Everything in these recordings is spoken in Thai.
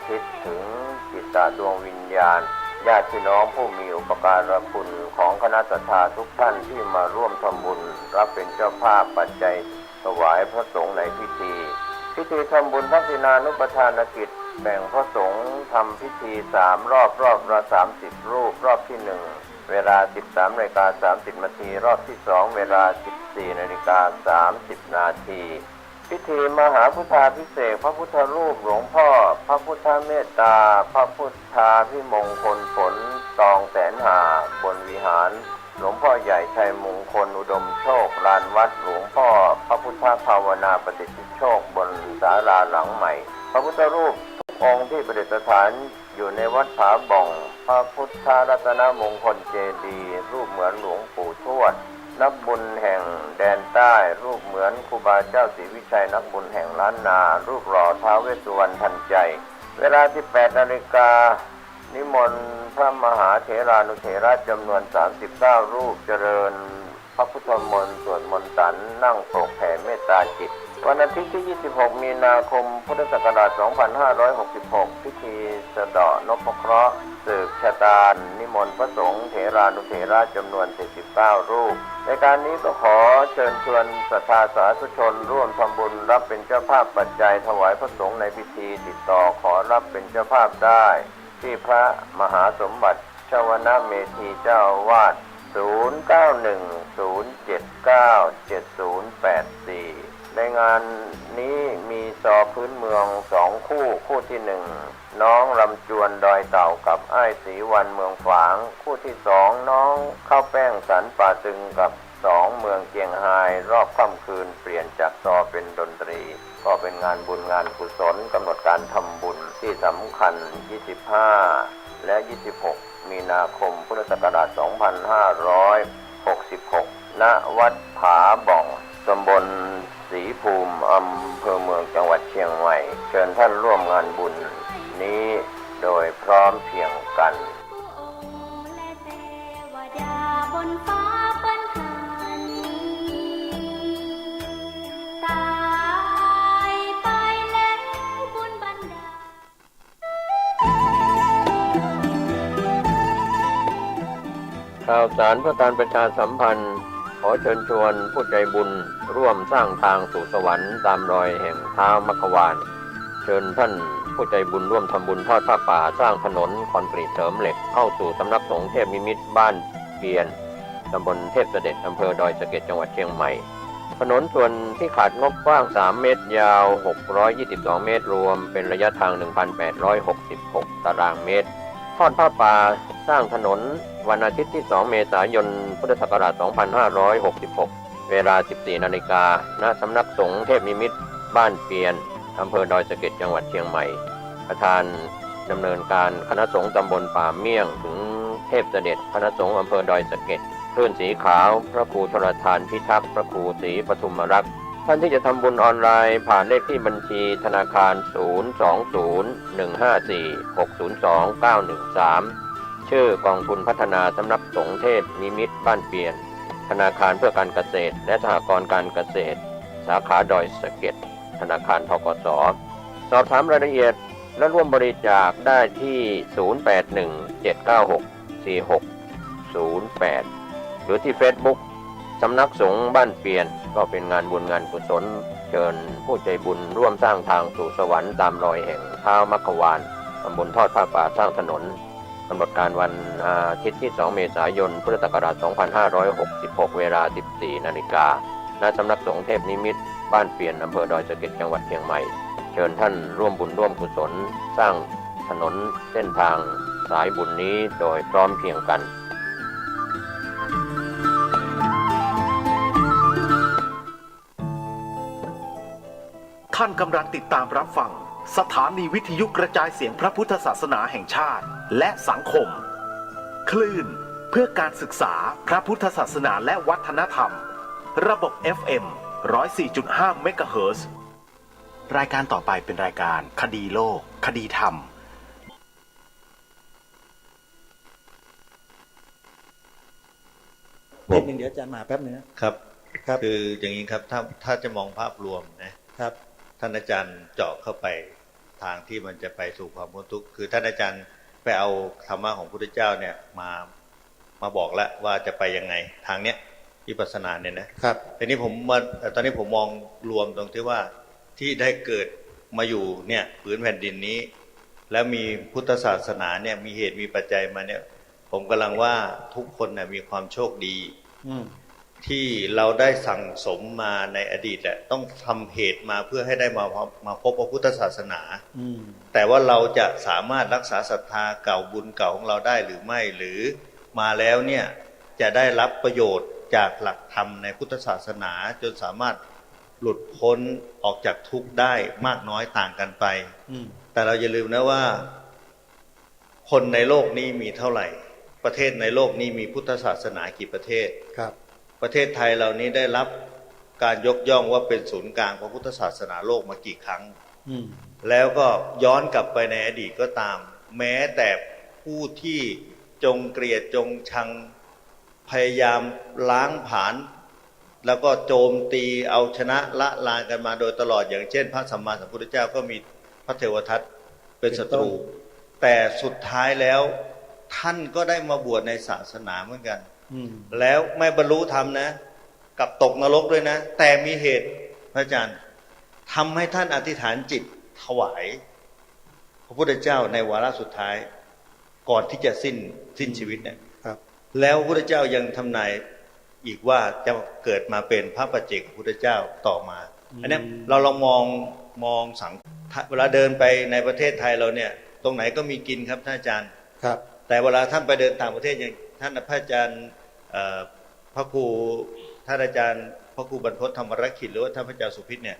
ทิศถึงจิตตดวงวิญญาณญาติพี่น้องผู้มีอุปการะคุณของคณะศรัทธาทุกท่านที่มาร่วมทำบุญรับเป็นเจ้าภาพปัจจัยถวายพระสงฆ์ในพิธีทำบุญทักษิณานุปทานกิจแบ่งพระสงฆ์ทำพิธี3 รอบละ30 รูปรอบที่ 1เวลา 13:30 นาทีรอบที่ 2เวลา 14:30 นาทีพิธีมหาพุทธาภิเษกพระพุทธรูปหลวงพ่อพระพุทธเมตตาพระพุทธาภิมงคลผลตองแสนหาบนวิหารหลวงพ่อใหญ่ชัยมงคลอุดมโชคลานวัดหลวงพ่อพระพุทธภาวนาปฏิทิโชคบนศาลาหลังใหม่พระพุทธรูปทุกองค์ที่ประดิษฐานอยู่ในวัดผาบ่องพระพุทธรัตนมงคลเจดีย์รูปเหมือนหลวงปู่ทวดนักบุญแห่งแดนใต้รูปเหมือนครูบาเจ้าศรีวิชัยนักบุญแห่งล้านนารูปหล่อท้าวเวสสุวรรณทันใจเวลา 18 นาฬิกานิมนต์พระมหาเถรานุเถระจำนวน39 รูปเจริญพระพุทธมนต์สวดมนต์สันนั่งโปรกแผ่เมตตาจิตวันอาทิตย์ที่ 26 มีนาคม พุทธศักราช 2566 พิธีสะเดาะนพเคราะห์สืบชะตานิมนต์พระสงฆ์เถรานุเถระจำนวน 79 รูปในการนี้ก็ขอเชิญชวนศรัทธาสาธุชนร่วมทำบุญรับเป็นเจ้าภาพปัจจัยถวายพระสงฆ์ในพิธีติดต่อขอรับเป็นเจ้าภาพได้ที่พระมหาสมบัติชวนะเมธีเจ้าอาวาส 0910797084 ในงานนี้มีซอพื้นเมือง2 คู่ที่ 1น้องลำจวนดอยเต่ากับอ้ายศรีวันเมืองฝางคู่ที่ 2น้องข้าวแป้งสันป่าตึงกับ2เมืองเจียงไฮ้รอบค่ำคืนเปลี่ยนจากซอเป็นดนตรีก็เป็นงานบุญงานกุศลกำหนดการทำบุญที่สำคัญ 25 และ 26 มีนาคม พุทธศักราช 2566 ณ วัดผาบ่องตำบลศรีภูมิอำเภอเมืองจังหวัดเชียงใหม่เชิญท่านร่วมงานบุญนี้โดยพร้อมเพรียงกันข่าวสารเพื่อการประชาสัมพันธ์ขอเชิญชวนผู้ใจบุญร่วมสร้างทางสู่สวรรค์ตามรอยแห่งท้าวมัคควานเชิญท่านผู้ใจบุญร่วมทำบุญทอดผ้าป่าสร้างถนนคอนกรีตเสริมเหล็กเข้าสู่สำนักสงฆ์เทพนิมิตรบ้านเปียนตำบลเทพเสด็จอำเภอดอยสะเก็ดจังหวัดเชียงใหม่ถนนส่วนที่ขาดงบกว้าง3 เมตรยาว622 เมตรรวมเป็นระยะทาง 1,866 ตารางเมตรทอดผ้าป่าสร้างถนนวันอาทิตย์ที่ 2 เมษายน พุทธศักราช 2566 เวลา 14 นาฬิกา ณ สำนักสงฆ์เทพนิมิตรบ้านเปียนอำเภอดอยสะเก็ดจังหวัดเชียงใหม่ประธานดำเนินการคณะสงฆ์ตำบลป่าเมี่ยงถึงเทพเสด็จคณะสงฆ์อำเภอดอยสะเก็ดคลื่นสีขาวพระครูธรทานพิทักษ์พระครูศรีปทุมรักษ์ท่านที่จะทำบุญออนไลน์ผ่านเลขที่บัญชีธนาคาร 020-154-602-913 ชื่อกองทุนพัฒนาสำนักสงฆ์เทพนิมิตรบ้านเปียนธนาคารเพื่อการเกษตรและสหกรณ์การเกษตรสาขาดอยสะเก็ดธนาคารธกส.สอบถามรายละเอียดและร่วมบริจาคได้ที่ 0817964608 หรือที่ Facebook สำนักสงฆ์บ้านเปียนก็เป็นงานบุญงานกุศลเชิญผู้ใจบุญร่วมสร้างทางสู่สวรรค์ตามรอยแห่งท้าวมัคควานตำบลทอดผ้าป่าสร้างถนนกำหนดการวันอาทิตย์ที่ 2 เมษายน พุทธศักราช 2566 เวลา 14 นาฬิกา ณ สำนักสงฆ์เทพนิมิตรบ้านเปียนอำเภอดอยสะเก็ดจังหวัดเชียงใหม่เชิญท่านร่วมบุญร่วมกุศลสร้างถนนเส้นทางสายบุญนี้โดยพร้อมเพรียงกันท่านกำลังติดตามรับฟังสถานีวิทยุกระจายเสียงพระพุทธศาสนาแห่งชาติและสังคมคลื่นเพื่อการศึกษาพระพุทธศาสนาและวัฒนธรรมระบบ FM 104.5 เมกะเฮิรตซ์รายการต่อไปเป็นรายการคดีโลกคดีธรรมนิดนึงเดี๋ยวอาจารย์มาแป๊บนึงครับคืออย่างนี้ครับถ้าจะมองภาพรวมนะครับท่านอาจารย์เจาะเข้าไป ทางที่มันจะไปสู่ความพ้นทุกข์คือท่านอาจารย์ไปเอาธรรมะของพระพุทธเจ้าเนี่ยมาบอกแล้วว่าจะไปยังไงทางเนี้ยวิปัสสนาเนี่ยนะครับแต่นี้ตอนนี้ผมมองรวมตรงที่ว่าที่ได้เกิดมาอยู่เนี่ยผืนแผ่นดินนี้ แล้วมีพุทธศาสนาเนี่ยมีเหตุมีปัจจัยมาเนี่ยผมกำลังว่าทุกคนเนี่ยมีความโชคดีที่เราได้สั่งสมมาในอดีตแหละต้องทำเหตุมาเพื่อให้ได้มาพบพระพุทธศาสนาแต่ว่าเราจะสามารถรักษาศรัทธาเก่าบุญเก่าของเราได้หรือไม่หรือมาแล้วเนี่ยจะได้รับประโยชน์จากหลักธรรมในพุทธศาสนาจนสามารถหลุดพ้นออกจากทุกข์ได้มากน้อยต่างกันไปแต่เราอย่าลืมนะว่าคนในโลกนี้มีเท่าไหร่ประเทศในโลกนี้มีพุทธศาสนากี่ประเทศครับประเทศไทยเหล่านี้ได้รับการยกย่องว่าเป็นศูนย์กลางของพุทธศาสนาโลกมากี่ครั้งแล้วก็ย้อนกลับไปในอดีตก็ตามแม้แต่ผู้ที่จงเกลียดจงชังพยายามล้างผลาญแล้วก็โจมตีเอาชนะละลานกันมาโดยตลอดอย่างเช่นพระสัมมาสัมพุทธเจ้าก็มีพระเทวทัตเป็นศัตรูแต่สุดท้ายแล้วท่านก็ได้มาบวชในศาสนาเหมือนกันแล้วไม่บรรลุธรรมนะกับตกนรกด้วยนะแต่มีเหตุพระอาจารย์ทำให้ท่านอธิษฐานจิตถวายพระพุทธเจ้าในวาระสุดท้ายก่อนที่จะสิ้นชีวิตเนี่ยแล้วพระพุทธเจ้ายังทำนายอีกว่าจะเกิดมาเป็นพระปัจเจกพุทธเจ้าต่อมาอันนี้เราลองมองสังเวลาเดินไปในประเทศไทยเราเนี่ยตรงไหนก็มีกินครับท่านอาจารย์ครับแต่เวลาท่านไปเดินต่างประเทศอย่างท่านพระอาจารย์พระครูท่านอาจารย์พระครูบรรพตธรรมรักขิตหรือว่าท่านพระอาจารย์สุพิษเนี่ย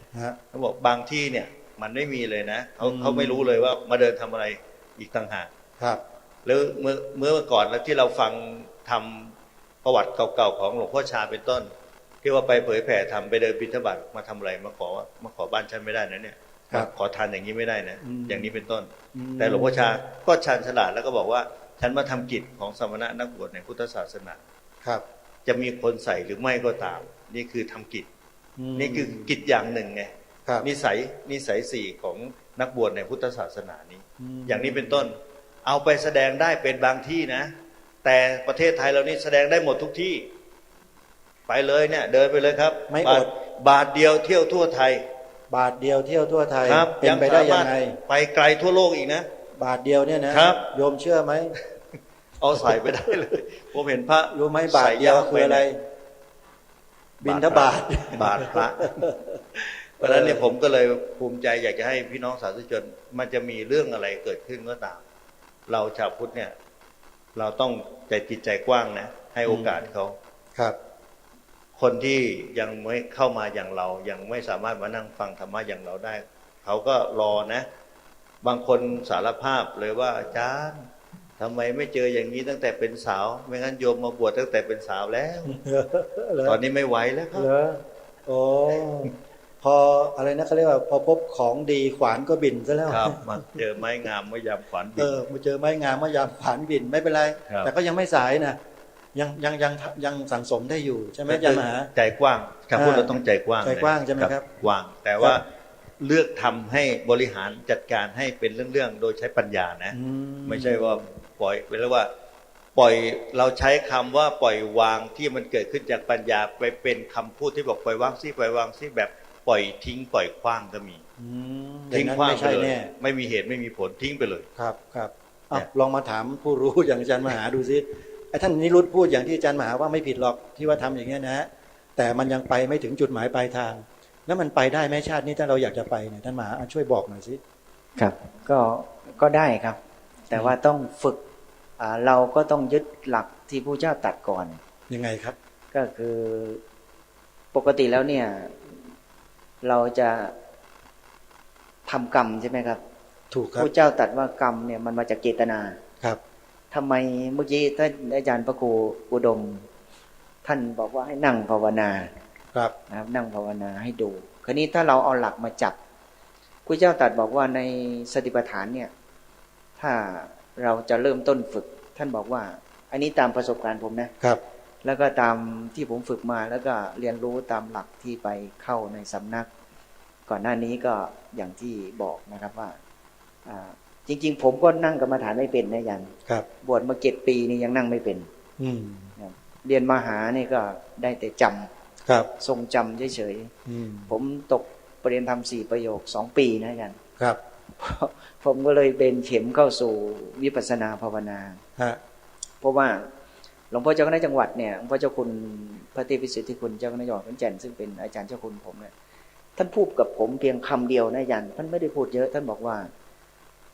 เขาบอกบางที่เนี่ยมันไม่มีเลยนะเขาไม่รู้เลยว่ามาเดินทำอะไรอีกต่างหากครับแล้วเมื่อก่อนแล้วที่เราฟังทำประวัติเก่าๆของหลวงพ่อชาเป็นต้นที่ว่าไปเผยแผ่ทำไปเดินบิณฑบาตมาทำอะไรมาขอบ้านฉันไม่ได้นะเนี่ยขอทานอย่างนี้ไม่ได้นะอย่างนี้เป็นต้นแต่หลวงพ่อชาก็ชาญฉลาดแล้วก็บอกว่าฉันมาทำกิจของสมณะนักบวชในพุทธศาสนาครับจะมีคนใส่หรือไม่ก็ตามนี่คือทำกิจนี่คือกิจอย่างหนึ่งไงนิสัยสี่ของนักบวชในพุทธศาสนานี้อย่างนี้เป็นต้นเอาไปแสดงได้เป็นบางที่นะแต่ประเทศไทยเรานี่แสดงได้หมดทุกที่ไปเลยเนี่ยเดินไปเลยครับไม่อดบาทเดียวเที่ยวทั่วไทยบาทเดียวเที่ยวทั่วไทยเป็นไปได้ยังไงไปไกลทั่วโลกอีกนะบาทเดียวเนี่ยนะครับโยมเชื่อไหมเอาใส่ไปได้เลยผมเห็นพระรู้ไหมบาทเดียวคืออะไรบิณฑบาตบาทพระเพราะฉะนั้นเนี่ยผมก็เลยภูมิใจอยากจะให้พี่น้องสาธุชนมันจะมีเรื่องอะไรเกิดขึ้นก็ตามเราชาวพุทธเนี่ยเราต้องใจจิตใจกว้างนะให้โอกาสเขาครับคนที่ยังไม่เข้ามาอย่างเรายังไม่สามารถมานั่งฟังธรรมะอย่างเราได้เขาก็รอนะบางคนสารภาพเลยว่าอาจารย์ทำไมไม่เจออย่างนี้ตั้งแต่เป็นสาวไม่งั้นโยมมาบวชตั้งแต่เป็นสาวแล้วตอนนี้ไม่ไหวแล้วครับโอ้พออะไรนะเขาเรียกว่าพอพบของดีขวานก็บินซะแล้วครับมาเจอไม้งามมะยามขวานบินมาเจอไม้งามมะยามขวานบินไม่เป็นไรแต่ก็ยังไม่สายนะยังสั่งสมได้อยู่ใช่ไหมอาจารย์มหาใจกว้างคำพูดเราต้องใจกว้างใจกว้างใช่ไหมครับกว้างแต่ว่าเลือกทำให้บริหารจัดการให้เป็นเรื่องๆโดยใช้ปัญญานะไม่ใช่ว่าปล่อยไปแล้วว่าปล่อยเราใช้คำว่าปล่อยวางที่มันเกิดขึ้นจากปัญญาไปเป็นคำพูดที่บอกปล่อยวางซิปล่อยวางซิแบบปล่อยทิ้งปล่อยขว้างก็มีทิ้งขว้างไปเลยไม่มีเหตุไม่มีผลทิ้งไปเลยครับครับลองมาถามผู้รู้อย่างอาจารย์มหาดูซิไอ้ท่านนิรุตพูดอย่างที่อาจารย์มหาว่าไม่ผิดหรอกที่ว่าทำอย่างเงี้ยนะแต่มันยังไปไม่ถึงจุดหมายปลายทางแล้วมันไปได้ไหมชาตินี้ถ้าเราอยากจะไปเนี่ยท่านมหาช่วยบอกหน่อยสิครับก็ได้ครับแต่ว่าต้องฝึกเราก็ต้องยึดหลักที่พระเจ้าตรัสก่อนยังไงครับก็คือปกติแล้วเนี่ยเราจะทำกรรมใช่ไหมครับถูกครับพระเจ้าตรัสว่ากรรมเนี่ยมันมาจากเจตนาครับทำไมเมื่อกี้ท่านอาจารย์พระครูอุดมท่านบอกว่าให้นั่งภาวนาครับนะครับนั่งภาวนาให้ดูคราวนี้ถ้าเราเอาหลักมาจับพระเจ้าตรัสบอกว่าในสติปัฏฐานเนี่ยถ้าเราจะเริ่มต้นฝึกท่านบอกว่าอันนี้ตามประสบการณ์ผมนะครับแล้วก็ตามที่ผมฝึกมาแล้วก็เรียนรู้ตามหลักที่ไปเข้าในสำนักก่อนหน้านี้ก็อย่างที่บอกนะครับว่า จริงๆผมก็นั่งกรรมฐานไม่เป็นนะอาจารย์ ครับ บวชมา7 ปีนี่ยังนั่งไม่เป็น อืม ครับเรียนมหานี่ก็ได้แต่จำ ครับ ทรงจำเฉย อืม ๆผมตกปรริญญาธรรม4 ประโยค 2 ปีนะอาจารย์ ครับ ผมก็เลยเบนเข็มเข้าสู่วิปัสสนาภาวนา ฮะ เพราะว่าหลวงพ่อเจ้าคณะจังหวัดเนี่ยหลวงพ่อเจ้าคุณพระเทพวิสุทธิคุณเจ้าคณะจังหวัดขอนแก่นซึ่งเป็นอาจารย์เจ้าคุณผมเนี่ยท่านพูดกับผมเพียงคำเดียวนะอาจารย์ท่านไม่ได้พูดเยอะท่านบอกว่า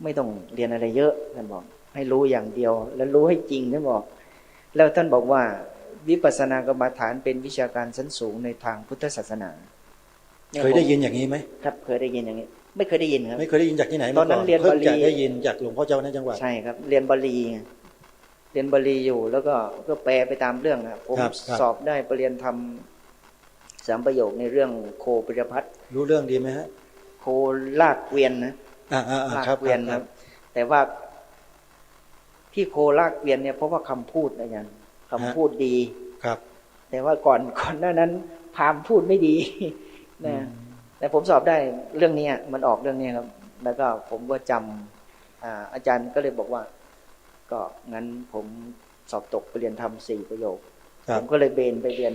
ไม่ต้องเรียนอะไรเยอะท่านบอกให้รู้อย่างเดียวและรู้ให้จริงท่านบอกแล้วท่านบอกว่าวิปัสสนากรรมฐานเป็นวิชาการชั้นสูงในทางพุทธศาสนา เคยได้ยินอย่างนี้ไหม ครับเคยได้ยินอย่างนี้ไม่เคยได้ยินครับ ไม่เคยได้ยินจากที่ไหนมา ตอนนั้นเรียน เพิ่ง บาลี จะได้ยินจากหลวงพ่อเจ้าคณะจังหวัด ใช่ครับเรียนบาลีไงเรียนบาลีอยู่แล้วก็แปลไปตามเรื่องนะผม ครับ สอบได้ปรริญญาธรรม3 ประโยคในเรื่องโคปริยพัฒน์ รู้เรื่องดีไหมฮะ โคลากเกวียนนะ ลาก ครับ เกวียนครับแต่ว่าที่โคลากเกวียนเนี่ยเพราะว่าคำพูดนะยันคำพูดดี ครับ แต่ว่าก่อนหน้านั้นพราหมณ์พูดไม่ดีนะแต่ผมสอบได้เรื่องนี้มันออกเรื่องนี้ครับแล้วก็ผมก็จำอาจารย์ก็เลยบอกว่าก็งั้นผมสอบตกไปเรียนธรรม4 ประโยค ครั ผ บ มก็เลยเบนไปเรียน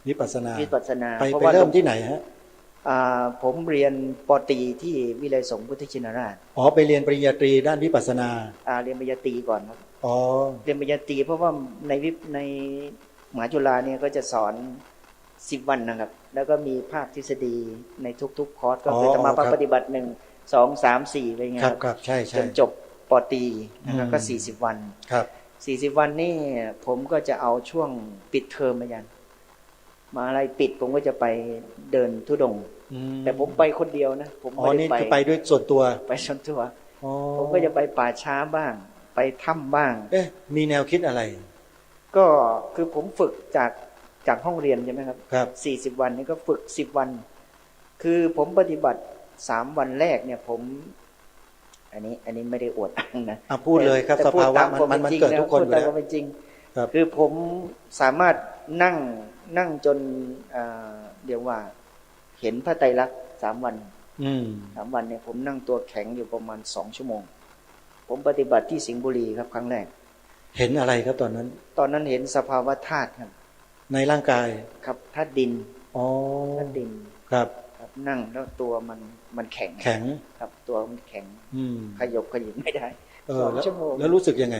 วิปัสสนา วิปัสสนา ไป เพราะ ไป ว่า เริ่มที่ไหนฮะ ผมเรียนปตรีที่วิเลยสงฆ์พุทธชินราช อ๋อไปเรียนปริญญาตรีด้านวิปัสสนา เรียนปริญญาตรีก่อนครับ อ๋อ เรียนปริญญาตรีเพราะว่าในมหาจุฬาเนี่ยก็จะสอน10 วันนะครับแล้วก็มีภาคทฤษฎีในทุกๆคอร์สก็คือจะมาปฏิบัติ1 2 3 4อะไรเงี้ย ค ค รั รั บบ ครับใช่ จ ใช่ นจบปตรีนะครับก็40 วัน ครับ 40 วันนี่ผมก็จะเอาช่วงปิดเทอมมายันมาอะไรปิดผมก็จะไปเดินธุดงค์ อืม แต่ผมไปคนเดียวนะผม อ๋อ ไม่ นี่ ได้ คือไปด้วยส่วนตัว ไปชนตัว อ๋อ ผมก็จะไปป่าช้าบ้าง ไปถ้ำบ้าง เอ๊ะมีแนวคิดอะไร ก็คือผมฝึกจากห้องเรียนใช่ไหมครับ ครับ 40 วันนี่ก็ฝึก10 วัน คือผมปฏิบัติ3 วันแรกเนี่ยผมอันนี้ไม่ได้อวดอ้างนะ พูดเลยครับ แต่ ส พูด ภาวะ ตามความ มัน จริง เกิดทุกคนอ พู ยู่ ดตาม แล้ว ความเป็นจริง ครับ คือผมสามารถนั่งจนเดี๋ยวว่าเห็นพระไตรลักษณ์3 วัน อืม 3 วันเนี่ยผมนั่งตัวแข็งอยู่ประมาณ2 ชั่วโมงผมปฏิบัติที่สิงห์บุรีครับครั้งแรก เห็นอะไรครับตอนนั้น ตอนนั้นเห็นสภาวะธาตุครับ ในร่างกาย ครับธาตุดิน อ๋อ ธาตุดิน ครับ ครับนั่งแล้วตัวมันแข็ง แข็ง ครับตัวมันแข็ง อืม ขยบขยิบไม่ได้ แล้ว 2 ชั่วโมง แล้วรู้สึกยังไง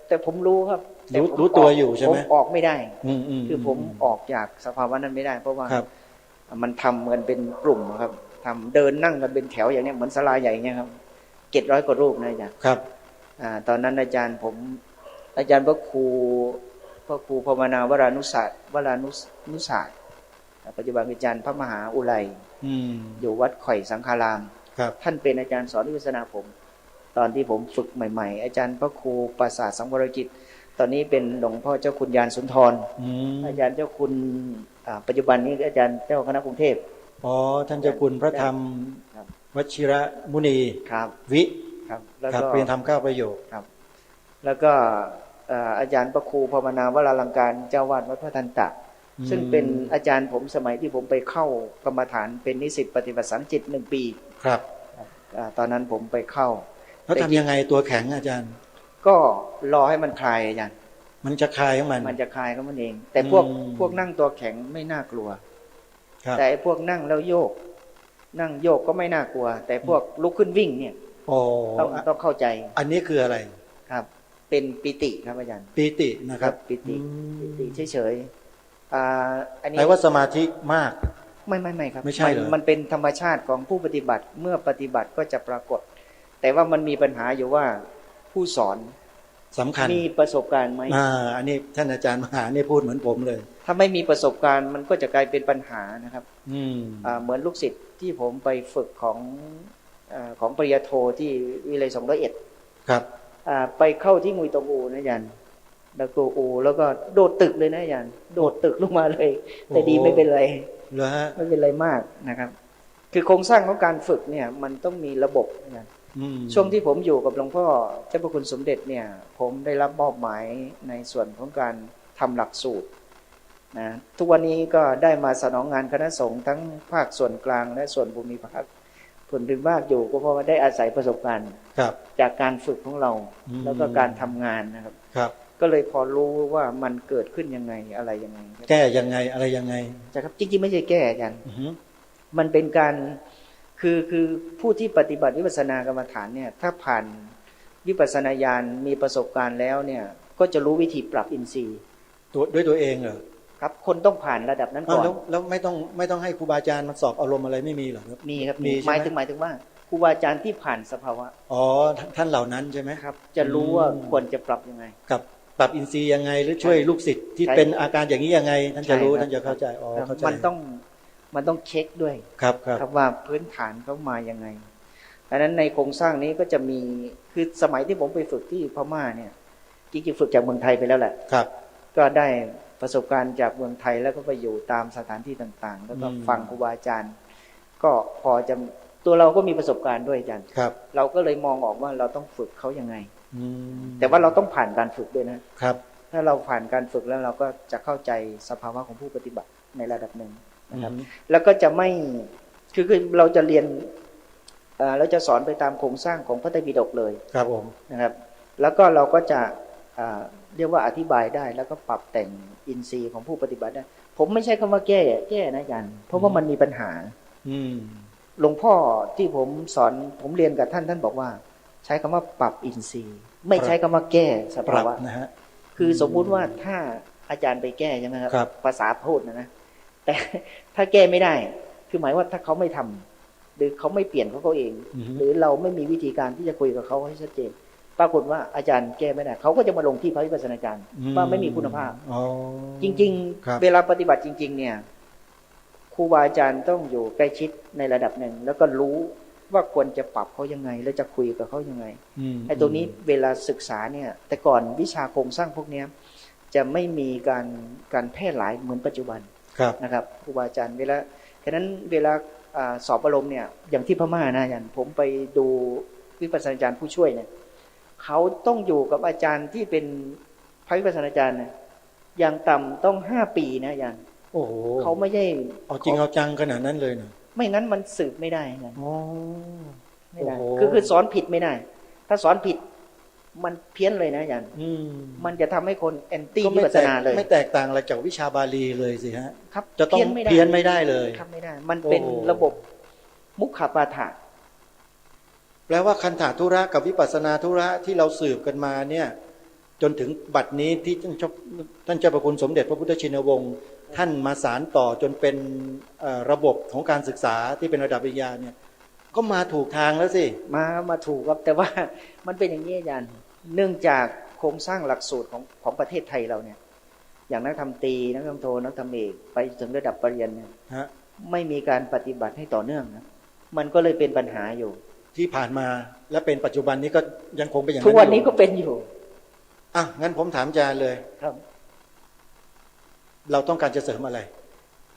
แต่ผมรู้ครับแต่ผม รู้ตัวอยู่ใช่ไหม ผมออกไม่ได้ อืม คือผมออกจากสภาวะนั้นไม่ได้ เพราะว่า ครับ มันทำกันเป็นกลุ่มครับทำเดินนั่งกันเป็นแถวอย่างเนี้ยเหมือนศาลาใหญ่เนี่ยครับ700 กว่ารูปนะอาจารย์ ครับ ตอนนั้นอาจารย์พระครูภาวนาวรานุศาสตร์ปัจจุบันเป็นอาจารย์พระมหาอุไร อืม อยู่วัดข่อยสังฆาราม ครับ ท่านเป็นอาจารย์สอนวิปัสสนาผม ตอนที่ผมฝึกใหม่ๆ อาจารย์พระครูปราสาทสังวรกิจ ตอนนี้เป็นหลวงพ่อเจ้าคุณยานสุนทร อืม อาจารย์เจ้าคุณปัจจุบันนี้อาจารย์เจ้าคณะกรุงเทพ อ๋อท่านเจ้าคุณพระธรรม ครับ วชิระมุนี ครับ วิ ครับแล้ว ครับ ก็ เรียนทำ9 ประโยค ครับ แล้วก็อาจารย์พระครูภาวนาวราลังการเจ้าวาดวัดพระทันตะ ซึ่งเป็นอาจารย์ผมสมัยที่ผมไปเข้ากรรมฐานเป็นนิสิตปฏิบัติสังจิต1 ปี ครับ ตอนนั้นผมไปเข้า แล้วทำยังไงตัวแข็งอาจารย์ ก็รอให้มันคลายอาจารย์ มันจะคลายของมัน มันจะคลายของมันเอง แต่พวกนั่งตัวแข็งไม่น่ากลัว ครับ แต่พวกนั่งแล้วโยก นั่งโยกก็ไม่น่ากลัว แต่พวกลุกขึ้นวิ่งเนี่ย โอ้ ต้องเข้าใจ อันนี้คืออะไร ครับ เป็นปิติครับอาจารย์ ปีตินะครับ ปิติ อืม ปิติเฉยๆอันนี้ แปลว่าสมาธิมาก ไม่ครับ ไม่ใช่เหรอ มันเป็นธรรมชาติของผู้ปฏิบัติเมื่อปฏิบัติก็จะปรากฏ แต่ว่ามันมีปัญหาอยู่ว่าผู้สอน สำคัญ มีประสบการณ์ไหม อันนี้ท่านอาจารย์มหานี่พูดเหมือนผมเลย ถ้าไม่มีประสบการณ์มันก็จะกลายเป็นปัญหานะครับ อืม เหมือนลูกศิษย์ที่ผมไปฝึกของปริญญาโทที่วิเลย201 ครับ ไปเข้าที่งุยตองอูนะอาจารย์แล้วก็แล้วก็โดดตึกเลยนะอาจารย์โดดตึกลงมาเลย แต่ดีไม่เป็นไร เหรอฮะ ไม่เป็นไรมากนะครับ คือโครงสร้างของการฝึกเนี่ยมันต้องมีระบบอาจารย์ อืม ช่วงที่ผมอยู่กับหลวงพ่อเจ้าพระคุณสมเด็จเนี่ยผมได้รับมอบหมายในส่วนของการทำหลักสูตรนะทุกวันนี้ก็ได้มาสนองงานคณะสงฆ์ทั้งภาคส่วนกลางและส่วนภูมิภาค ผลเป็นมากอยู่ก็เพราะว่าได้อาศัยประสบการณ์ ครับ จากการฝึกของเรา อืม แล้วก็การทำงานนะครับ ครับ ก็เลยพอรู้ว่ามันเกิดขึ้นยังไงอะไรยังไงครับ แก้ยังไงอะไรยังไง ใช่ครับจริงๆไม่ใช่แก้อาจารย์ อือฮึ มันเป็นการคือผู้ที่ปฏิบัติวิปัสสนากรรมฐานเนี่ยถ้าผ่านวิปัสสนาญาณมีประสบการณ์แล้วเนี่ยก็จะรู้วิธีปรับอินทรีย์ ด้วยตัวเองเหรอ ครับคนต้องผ่านระดับนั้นก่อน แล้วไม่ต้องให้ครูบาอาจารย์มาสอบอารมณ์อะไรไม่มีเหรอครับ มีครับ มีใช่ไหม หมายถึงว่าครูบาอาจารย์ที่ผ่านสภาวะ อ๋อท่านเหล่านั้นใช่ไหม ครับจะรู้ว่าควรจะปรับยังไง กับปรับอินทรีย์ยังไงหรือช่วยลูกศิษย์ที่ ใช่ เป็นอาการอย่างนี้ยังไงท่านจะรู้ ใช่ครับ ท่านจะเข้าใจอ๋อ ครับ เข้าใจ มันต้องเช็คด้วย ครับครับ ครับว่าพื้นฐานเขามายังไงดังนั้นในโครงสร้างนี้ก็จะมีคือสมัยที่ผมไปฝึกที่พม่าเนี่ยจริงๆฝึกจากเมืองไทยไปแล้วแหละ ครับ ก็ได้ประสบการณ์จากเมืองไทยแล้วก็ไปอยู่ตามสถานที่ต่างๆ แล้วก็ฟังครูบาอาจารย์ ก็พอจะตัวเราก็มีประสบการณ์ด้วยอาจารย์ ครับ เราก็เลยมองออกว่าเราต้องฝึกเขายังไง อืม แต่ว่าเราต้องผ่านการฝึกด้วยนะครับ ถ้าเราผ่านการฝึกแล้วเราก็จะเข้าใจสภาวะของผู้ปฏิบัติในระดับหนึ่งนะครับ แล้วก็จะไม่คือเราจะเรียนเราจะสอนไปตามโครงสร้างของพระไตรปิฎกเลย ครับผม นะครับ แล้วก็เราก็จะเรียกว่าอธิบายได้แล้วก็ปรับแต่งอินทรีย์ของผู้ปฏิบัติได้ผมไม่ใช่คำว่าแก้นะอาจารย์เพราะว่ามันมีปัญหา อืม หลวงพ่อที่ผมสอนผมเรียนกับท่านบอกว่า ใช้คำว่าปรับอินทรีย์ ไม่ใช้คำว่าแก้ส ปรั ภา บ วะ นะฮะ คือสมมุติว่าถ้าอาจารย์ไปแก้ใช่ไหมครับ ครับ ภาษาพูดนะแต่ถ้าแก้ไม่ได้ คือหมายว่าถ้าเขาไม่ทำหรือเขาไม่เปลี่ยนเขาเอง อือฮึ หรือเราไม่มีวิธีการที่จะคุยกับเขาให้ชัดเจนปรากฏว่าอาจารย์แก้ไม่ได้เขาก็จะมาลงที่พระวิปัสสนาจารย์ว่าไม่มีคุณภาพ อ๋อ จริง ครับ ๆ เวลาปฏิบัติจริง ๆ เนี่ยครูบาอาจารย์ต้องอยู่ใกล้ชิดในระดับหนึ่ง แล้วก็รู้ว่าควรจะปรับเขายังไง แล้วจะคุยกับเขายังไง อืม ไอ้ตรงนี้เวลาศึกษาเนี่ยแต่ก่อนวิชาโครงสร้างพวกเนี้ยจะไม่มีการแพร่หลายเหมือนปัจจุบัน ครับ นะครับครูบาอาจารย์ฉะนั้นเวลาสอบอารมณ์เนี่ยอย่างที่พม่านะอย่างผมไปดูวิปัสสนาจารย์ผู้ช่วยเนี่ยเขาต้องอยู่กับอาจารย์ที่เป็นพระวิปัสสนาจารย์นะอย่างต่ำต้อง5 ปีนะอาจารย์ โอ้โห เขาไม่ใช่ เอาจริงเอาจังขนาดนั้นเลยนะ ไม่งั้นมันสืบไม่ได้นะ อ๋อ ไม่ได้ โอ้โห คือสอนผิดไม่ได้ ถ้าสอนผิดมันเพี้ยนเลยนะอาจารย์ อืม มันจะทำให้คนแอนตี้ ก็ วิ ไม่ ปัส แต ส ก นาเลย ไม่แตกต่างอะไรจากวิชาบาลีเลยสิฮะ ครับ จะต้อง ไม่ได้ เพี้ยนไม่ได้เลย ครับไม่ได้ มันเป็น โอ้โห ระบบมุขปาฐะ แปลว่าคันธาธุระกับวิปัสสนาธุระที่เราสืบกันมาเนี่ย จนถึงบัดนี้ที่ท่านเจ้าประคุณสมเด็จพระพุทธชินวงศ์ท่านมาสารต่อจนเป็นระบบของการศึกษาที่เป็นระดับปริญญาเนี่ย ก็มาถูกทางแล้วสิ มาถูกครับแต่ว่า มันเป็นอย่างนี้อาจารย์เนื่องจากโครงสร้างหลักสูตรของประเทศไทยเราเนี่ย อย่างนักธรรมตรีนักธรรมโทนักธรรมเอกไปถึงระดับปริญญาเนี่ย ฮะ ไม่มีการปฏิบัติให้ต่อเนื่องนะมันก็เลยเป็นปัญหาอยู่ ที่ผ่านมาและเป็นปัจจุบันนี้ก็ยังคงเป็นอย่าง ทุ นั้ ก น วันนี้ อยู่ ก็เป็นอยู่ อ่ะงั้นผมถามอาจารย์เลย ครับ เราต้องการจะเสริมอะไร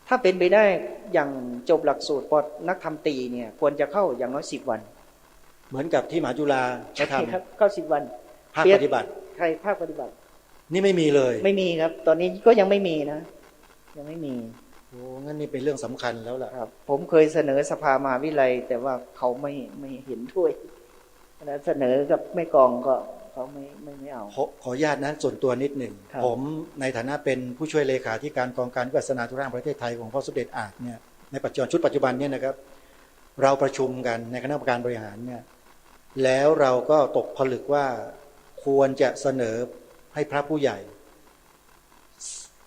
ถ้าเป็นไปได้อย่างจบหลักสูตรปนักธรรมตรีเนี่ย ควรจะเข้าอย่างน้อย10 วัน เหมือนกับที่มหาจุฬาเขาท ครับเข้า10 วัน ำภาคปฏิบัติ ใครภาคปฏิบัติ นี่ไม่มีเลย ไม่มีครับ ตอนนี้ก็ยังไม่มีนะ ยังไม่มี โอ้งั้นนี่เป็นเรื่องสำคัญแล้วล่ะ ครับ ผมเคยเสนอสภามหาวิทยาลัย แต่ว่าเขาไม่เห็นด้วยแล้วเสนอกับแม่กองก็เขาไม่เอา ขออนุญาตนะส่วนตัวนิดหนึ่ง ครับ ผมในฐานะเป็นผู้ช่วยเลขาธิการกองการวิปัสสนาธุระแห่งประเทศไทยของพ่อสมเด็จอาจเนี่ยในปัจจุบันชุดปัจจุบันเนี่ยนะครับ เราประชุมกันในคณะกรรมการบริหารเนี่ยแล้วเราก็ตกผลึกว่าควรจะเสนอให้พระผู้ใหญ่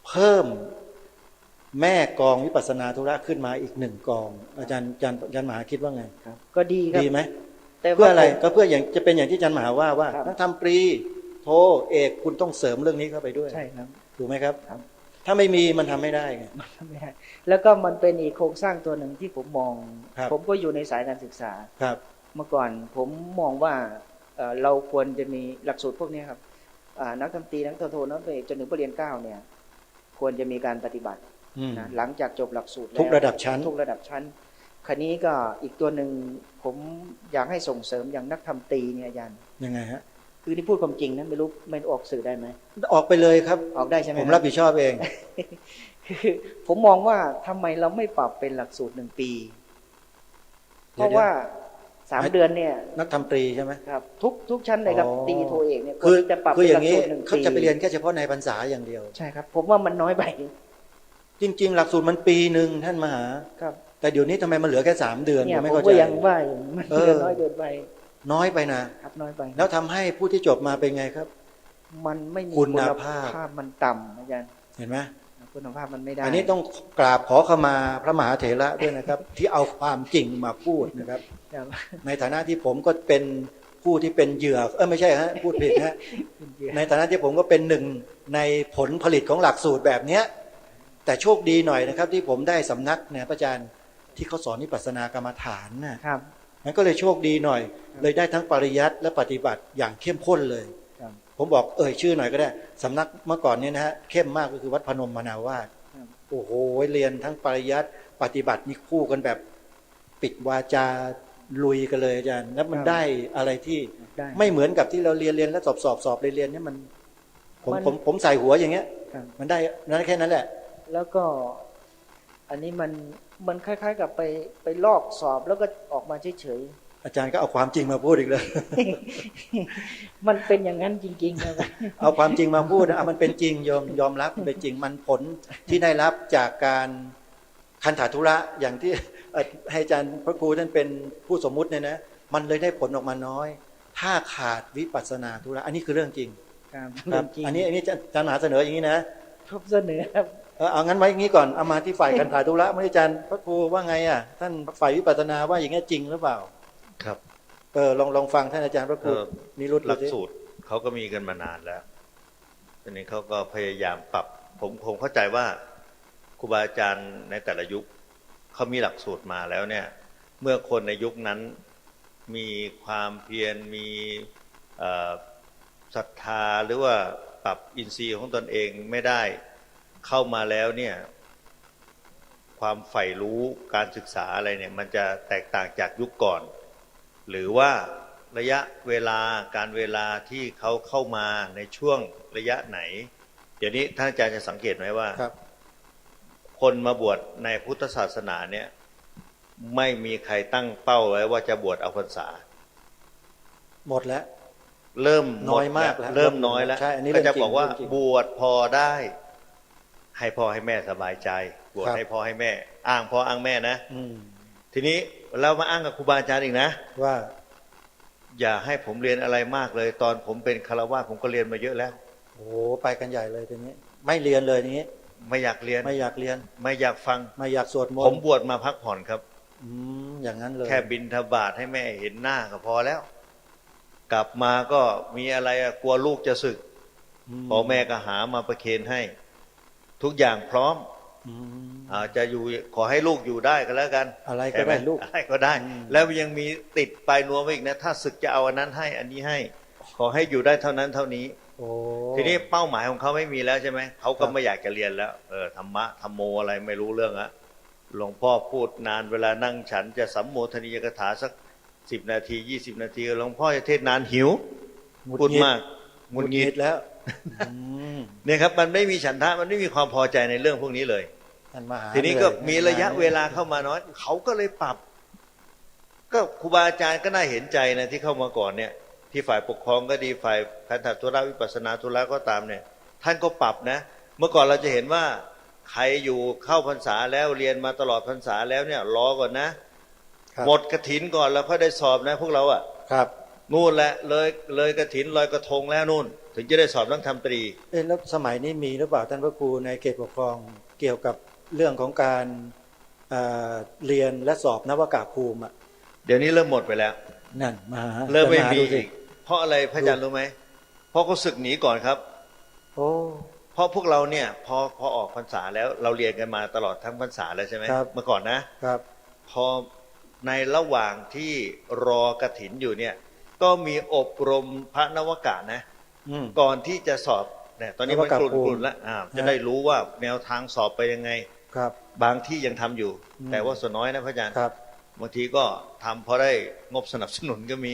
เพิ่มแม่กองวิปัสสนาธุระขึ้นมาอีก1 กอง อาจารย์มหาคิดว่าไง ครับ ก็ดีครับ ดีไหม แต่ เพื่อ ว่า อะไร ผม ก็เพื่ออย่างจะเป็นอย่างที่อาจารย์มหาว่า ครับ นักทำปรีโทเอกคุณต้องเสริมเรื่องนี้เข้าไปด้วย ใช่ครับ ถูกไหมครับ ครับ ถ้าไม่มีมันทำไม่ได้ไง ไม่ได้แล้วก็มันเป็นอีกโครงสร้างตัวหนึ่งที่ผมมอง ครับ ผมก็อยู่ในสายการศึกษา ครับ เมื่อก่อนผมมองว่าเราควรจะมีหลักสูตรพวกนี้ครับนักธรรมตรีนักธรรมโทนักธรรมเอกจนถึงปริญญา9เนี่ยควรจะมีการปฏิบัติ อืม นะหลังจากจบหลักสูตรแล้ว ทุกระดับชั้น ทุกระดับชั้นคราวนี้ก็อีกตัวหนึ่งผมอยากให้ส่งเสริมอย่างนักธรรมตรีเนี่ยอาจารย์ ยังไงฮะ คือที่พูดความจริงนะไม่รู้ไม่ออกสื่อได้ไหม ออกไปเลยครับ ออกได้ใช่ไหม ผมรับผิดชอบเอง คือผมมองว่าทำไมเราไม่ปรับเป็นหลักสูตร1 ปี เพราะว่า3 เดือนเนี่ย นักทำตรีใช่ไหม ครับทุกชั้นเลยครับ อ๋อ ตรีโทเอกเนี่ย คือ จะปรับ คืออ เป็นห ย่า ลั ง ก นี้ สูตร1 เขา ปี จะไปเรียนแค่เฉพาะในพรรษาอย่างเดียว ใช่ครับ ผมว่ามันน้อยไป จริง ๆ หลักสูตรมันปีหนึ่งท่านมหา ครับ แต่เดี๋ยวนี้ทำไมมันเหลือแค่3 เดือน เนี่ย ผมไม่ ผม เข้าใจ ก็ยังว่าอยู่มัน เออ เดือนน้อยเกินไป น้อยไปนะ ครับน้อยไป แล้วทำให้ผู้ที่จบมาเป็นไงครับ มันไม่มี คุณภาพ มันต่ำอาจารย์ เห็นไหม คุณภาพมันไม่ได้ อันนี้ต้องกราบขอขมาพระมหาเถระด้วยนะครับ ที่เอาความจริงมาพูดนะครับ ครับ ในฐานะที่ผมก็เป็นผู้ที่เป็นเหยื่อไม่ใช่ฮะพูดผิดฮะในฐานะที่ผมก็เป็นหนึ่งในผลผลิตของหลักสูตรแบบเนี้ยแต่โชคดีหน่อยนะครับ ที่ผมได้สำนักเนี่ยพระอาจารย์ที่เขาสอนวิปัสสนากรรมฐานน่ะ ครับ มันก็เลยโชคดีหน่อย เลยได้ทั้งปริยัติและปฏิบัติอย่างเข้มข้นเลย ครับ ผมบอกชื่อหน่อยก็ได้สำนักเมื่อก่อนเนี่ยนะฮะเข้มมากก็คือวัดพนมมนาวาส ครับ โอ้โหเรียนทั้งปริยัติปฏิบัตินี่คู่กันแบบปิดวาจาลุยกันเลยอาจารย์แล้วมันได้อะไรที่ ได้ ไม่เหมือนกับที่เราเรียนแล้วสอบเรียนเนี่ยมันผมใส่หัวอย่างเงี้ย ครับ มันได้นั่นแค่นั้นแหละ แล้วก็อันนี้มันคล้ายๆกับไปลอกสอบแล้วก็ออกมาเฉย อาจารย์ก็เอาความจริงมาพูดอีกเลย ๆ มันเป็นอย่างนั้นจริงๆครับ เอาความจริงมาพูดนะมันเป็นจริงยอมรับมันเป็นจริงมันผลที่ได้รับจากการคันถาธุระอย่างที่ให้อาจารย์พระครูท่านเป็นผู้สมมุติเนี่ยนะมันเลยได้ผลออกมาน้อย ถ้าขาดวิปัสสนาธุระอันนี้คือเรื่องจริง ครับ ครับ จริง อันนี้อาจารย์มหาเสนออย่างนี้นะ ผมเสนอครับ เอางั้นไว้อย่างนี้ก่อนเอามาที่ฝ่ายคันถาธุระอาจารย์พระครูว่าไงอ่ะท่านฝ่ายวิปัสสนาว่าอย่างนี้จริงหรือเปล่า ครับ ลองฟังท่านอาจารย์พระครูนิรุต หลัก ดูสิ สูตรเขาก็มีกันมานานแล้วทีนี้เขาก็พยายามปรับผมเข้าใจว่าครูบาอาจารย์ในแต่ละยุคเขามีหลักสูตรมาแล้วเนี่ยเมื่อคนในยุคนั้นมีความเพียรมีศรัทธาหรือว่าปรับอินทรีย์ของตนเองไม่ได้เข้ามาแล้วเนี่ยความใฝ่รู้การศึกษาอะไรเนี่ยมันจะแตกต่างจากยุคก่อน หรือว่าระยะเวลาการเวลาที่เขาเข้ามาในช่วงระยะไหนเดี๋ยวนี้ท่านอาจารย์จะสังเกตไหมว่า ครับ คนมาบวชในพุทธศาสนาเนี่ยไม่มีใครตั้งเป้าไว้ว่าจะบวชเอาพรรษา หมดแล้ว เริ่มหด น้อยมากแล้ว เริ่มน้อยแล้ว ใช่อันนี้ ก็จะ เรื่องจริง บอกว่า เรื่องจริง บวชพอได้ให้พ่อให้แม่สบายใจบวช ครับ ให้พ่อให้แม่ อ้างพ่ออ้างแม่นะ อืม ทีนี้เรามาอ้างกับครูบาอาจารย์อีกนะ ว่า อย่าให้ผมเรียนอะไรมากเลย ตอนผมเป็นคารวะผมก็เรียนมาเยอะแล้ว โอ้ไปกันใหญ่เลยทีนี้ ไม่เรียนเลยทีนี้ ไม่อยากเรียน ไม่อยากเรียน ไม่อยากฟัง ไม่อยากสวดม ผ น ม ต์ บวชมาพักผ่อนครับ อย่างนั้นเลย แค่บิณฑบาตให้แม่เห็นหน้าก็พอแล้ว กลับมาก็มีอะไรอะกลัวลูกจะสึกพอแม่ก็หามาประเคนให้ ทุกอย่างพร้อม อาจจะอยู่ขอให้ลูกอยู่ได้ก็แล้วกัน อะไรก็ ใช่หม ได้ลูก อะไรก็ได้ แล้วยังมีติดปลายนวมไว้อีกนะ ถ้าศึกจะเอาอันนั้นให้ อันนี้ให้ ขอให้อยู่ได้เท่านั้นเท่านี้ โอ้ ทีนี้เป้าหมายของเขาไม่มีแล้วใช่ไหมเขาก็ ครับ ไม่อยากจะเรียนแล้วธรรมะธรรมโมอะไรไม่รู้เรื่องอะหลวงพ่อพูดนานเวลานั่งฉันจะสัมโมทนียกถาสัก10 นาที20 นาทีหลวงพ่อจะเทศนานหิว หงุด พูด หงิด มากห ห งุ งุ ด ด ห ห งิ งิ ด ดแล้วม เนี่ยครับมันไม่มีฉันทะมันไม่มีความพอใจในเรื่องพวกนี้เลย ท่านมหา ทีนี้ก็ เหอย มีระยะเวลาเข้ามาน้อยเขาก็เลยปรับ ก็ครูบาอาจารย์ก็น่าเห็นใจนะที่เข้ามาก่อนเนี่ย ที่ฝ่ายปกครองก็ดีฝ่ายคันธธุระวิปัสสนาธุระก็ตามเนี่ย ท่านก็ปรับนะ เมื่อก่อนเราจะเห็นว่าใครอยู่เข้าพรรษาแล้วเรียนมาตลอดพรรษาแล้วเนี่ยรอก่อนนะครับ หมดกฐินก่อนแล้วค่อยได้สอบนะพวกเราอะ ครับ นู่นแหละเลยกฐินลอยกระทงแล้วนู่น ถึงจะได้สอบนักธรรมตรี แล้วสมัยนี้มีหรือเปล่าท่านพระครูในเขตปกครองเกี่ยวกับเรื่องของการเรียนและสอบนวากาภูมิอ่ะ เดี๋ยวนี้เริ่มหมดไปแล้ว นั่นมา เริ่มไม่มี ดูสิ อีกเพราะอะไรพระอาจารย์รู้ไหมเพราะเขาศึกหนีก่อนครับ โอ้ เพราะพวกเราเนี่ยพอออกพรรษาแล้วเราเรียนกันมาตลอดทั้งพรรษาแล้วใช่ไหม ครับ เมื่อก่อนนะครับ พอในระหว่างที่รอกฐินอยู่เนี่ยก็มีอบรมพระนวากานะ อืม ก่อนที่จะสอบเนี่ยตอนนี้มัน นวากา กลุ่น ภูมิ กลุ่นแล้วจะได้รู้ว่าแนวทางสอบไปยังไง ครับ บางที่ยังทำอยู่ อืม แต่ว่าส่วนน้อยนะพระอาจารย์ ครับ บางทีก็ทำเพราะได้งบสนับสนุนก็มี